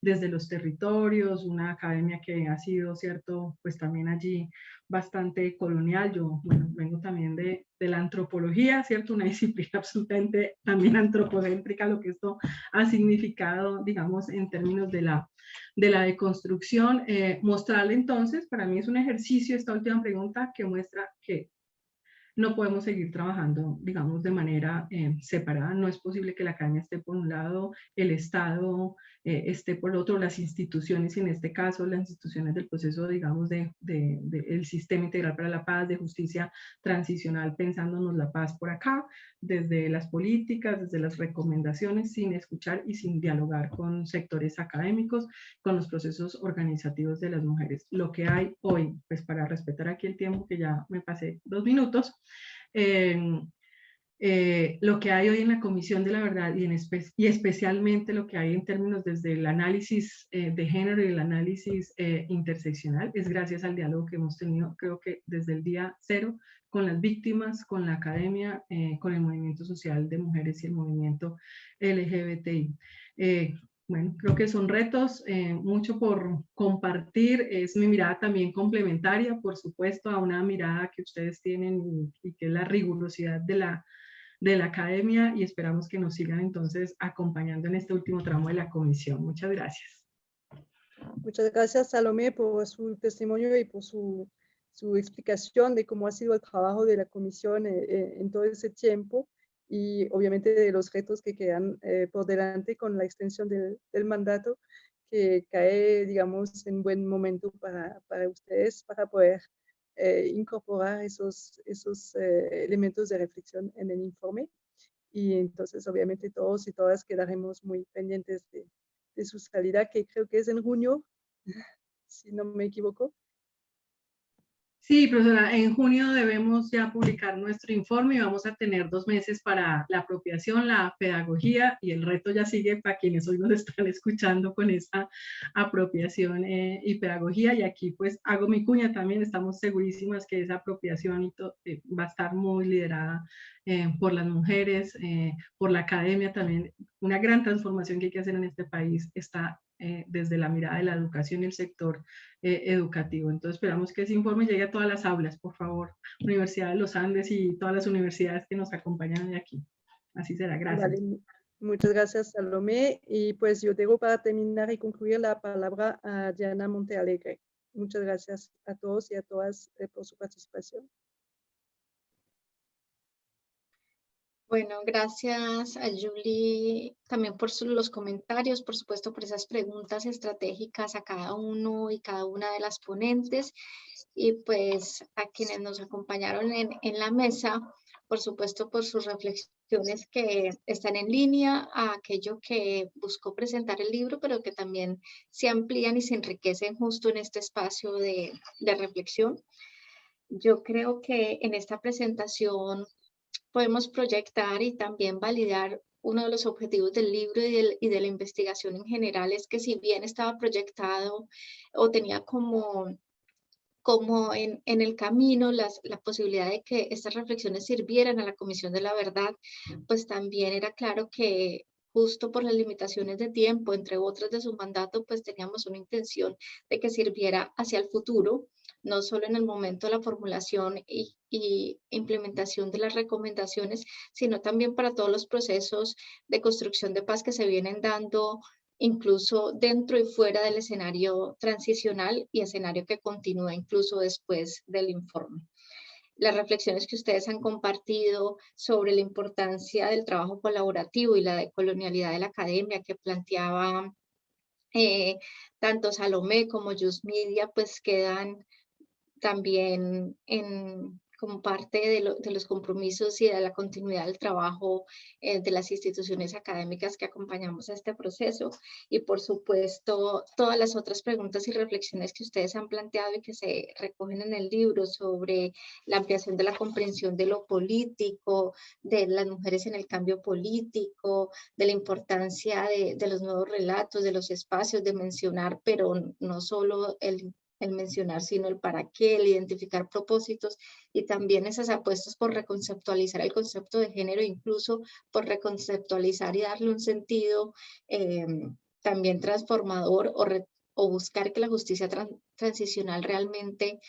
desde los territorios, una academia que ha sido, cierto, pues también allí bastante colonial. Yo, bueno, vengo también de la antropología, ¿cierto? Una disciplina absolutamente también antropocéntrica, lo que esto ha significado, digamos, en términos de la deconstrucción. Mostrarle entonces, para mí es un ejercicio esta última pregunta que muestra que no podemos seguir trabajando, digamos, de manera separada. No es posible que la academia esté por un lado, el Estado esté por otro las instituciones, en este caso las instituciones del proceso, digamos, el Sistema Integral para la Paz, de justicia transicional, pensándonos la paz por acá, desde las políticas, desde las recomendaciones, sin escuchar y sin dialogar con sectores académicos, con los procesos organizativos de las mujeres. Lo que hay hoy, pues para respetar aquí el tiempo, que ya me pasé 2 minutos, lo que hay hoy en la Comisión de la Verdad y especialmente lo que hay en términos desde el análisis de género y el análisis interseccional es gracias al diálogo que hemos tenido, creo que desde el día cero, con las víctimas, con la academia, con el movimiento social de mujeres y el movimiento LGBTI. Bueno, creo que son retos, mucho por compartir, es mi mirada también complementaria, por supuesto, a una mirada que ustedes tienen y que es la rigurosidad de la academia, y esperamos que nos sigan entonces acompañando en este último tramo de la comisión. Muchas gracias. Muchas gracias, Salomé, por su testimonio y por su explicación de cómo ha sido el trabajo de la comisión en todo ese tiempo, y obviamente de los retos que quedan por delante con la extensión del mandato, que cae, digamos, en buen momento para ustedes, para poder incorporar esos elementos de reflexión en el informe. Y entonces, obviamente, todos y todas quedaremos muy pendientes de su salida, que creo que es en junio, si no me equivoco. Sí, profesora, en junio debemos ya publicar nuestro informe y vamos a tener 2 meses para la apropiación, la pedagogía, y el reto ya sigue para quienes hoy nos están escuchando con esa apropiación y pedagogía. Y aquí pues hago mi cuña también, estamos segurísimas que esa apropiación va a estar muy liderada por las mujeres, por la academia también. Una gran transformación que hay que hacer en este país está desde la mirada de la educación y el sector educativo. Entonces esperamos que ese informe llegue a todas las aulas, por favor, Universidad de los Andes y todas las universidades que nos acompañan de aquí. Así será, gracias. Vale. Muchas gracias, Salomé. Y pues yo tengo para terminar y concluir la palabra a Diana Montealegre. Muchas gracias a todos y a todas por su participación. Bueno, gracias a Julie también por los comentarios, por supuesto por esas preguntas estratégicas a cada uno y cada una de las ponentes, y pues a quienes nos acompañaron en la mesa, por supuesto por sus reflexiones que están en línea a aquello que buscó presentar el libro, pero que también se amplían y se enriquecen justo en este espacio de reflexión. Yo creo que en esta presentación podemos proyectar y también validar uno de los objetivos del libro y de la investigación en general, es que si bien estaba proyectado o tenía como en el camino la posibilidad de que estas reflexiones sirvieran a la Comisión de la Verdad, pues también era claro que justo por las limitaciones de tiempo, entre otras de su mandato, pues teníamos una intención de que sirviera hacia el futuro, no solo en el momento de la formulación y implementación de las recomendaciones, sino también para todos los procesos de construcción de paz que se vienen dando incluso dentro y fuera del escenario transicional y escenario que continúa incluso después del informe. Las reflexiones que ustedes han compartido sobre la importancia del trabajo colaborativo y la decolonialidad de la academia que planteaba tanto Salomé como Just Media, pues quedan también como parte de los compromisos y de la continuidad del trabajo de las instituciones académicas que acompañamos a este proceso. Y por supuesto, todas las otras preguntas y reflexiones que ustedes han planteado y que se recogen en el libro sobre la ampliación de la comprensión de lo político, de las mujeres en el cambio político, de la importancia de los nuevos relatos, de los espacios, de mencionar, pero no solo el mencionar, sino el para qué, el identificar propósitos, y también esas apuestas por reconceptualizar el concepto de género, incluso por reconceptualizar y darle un sentido también transformador o buscar que la justicia transicional realmente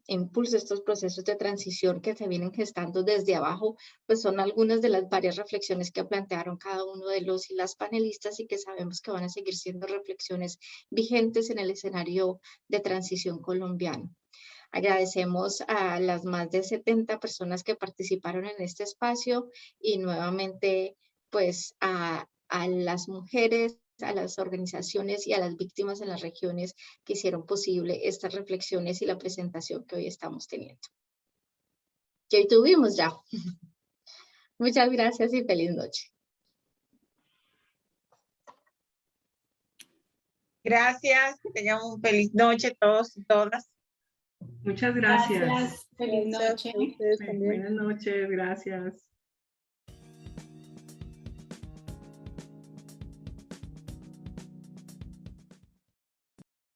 impulse estos procesos de transición que se vienen gestando desde abajo, pues son algunas de las varias reflexiones que plantearon cada uno de los y las panelistas y que sabemos que van a seguir siendo reflexiones vigentes en el escenario de transición colombiano. Agradecemos a las más de 70 personas que participaron en este espacio y nuevamente pues a las mujeres a las organizaciones y a las víctimas en las regiones que hicieron posible estas reflexiones y la presentación que hoy estamos teniendo. Que hoy tuvimos ya. Muchas gracias y feliz noche. Gracias, que tengamos una feliz noche todos y todas. Muchas gracias. Gracias. Feliz Gracias noche. a ustedes también. Buenas noches, gracias.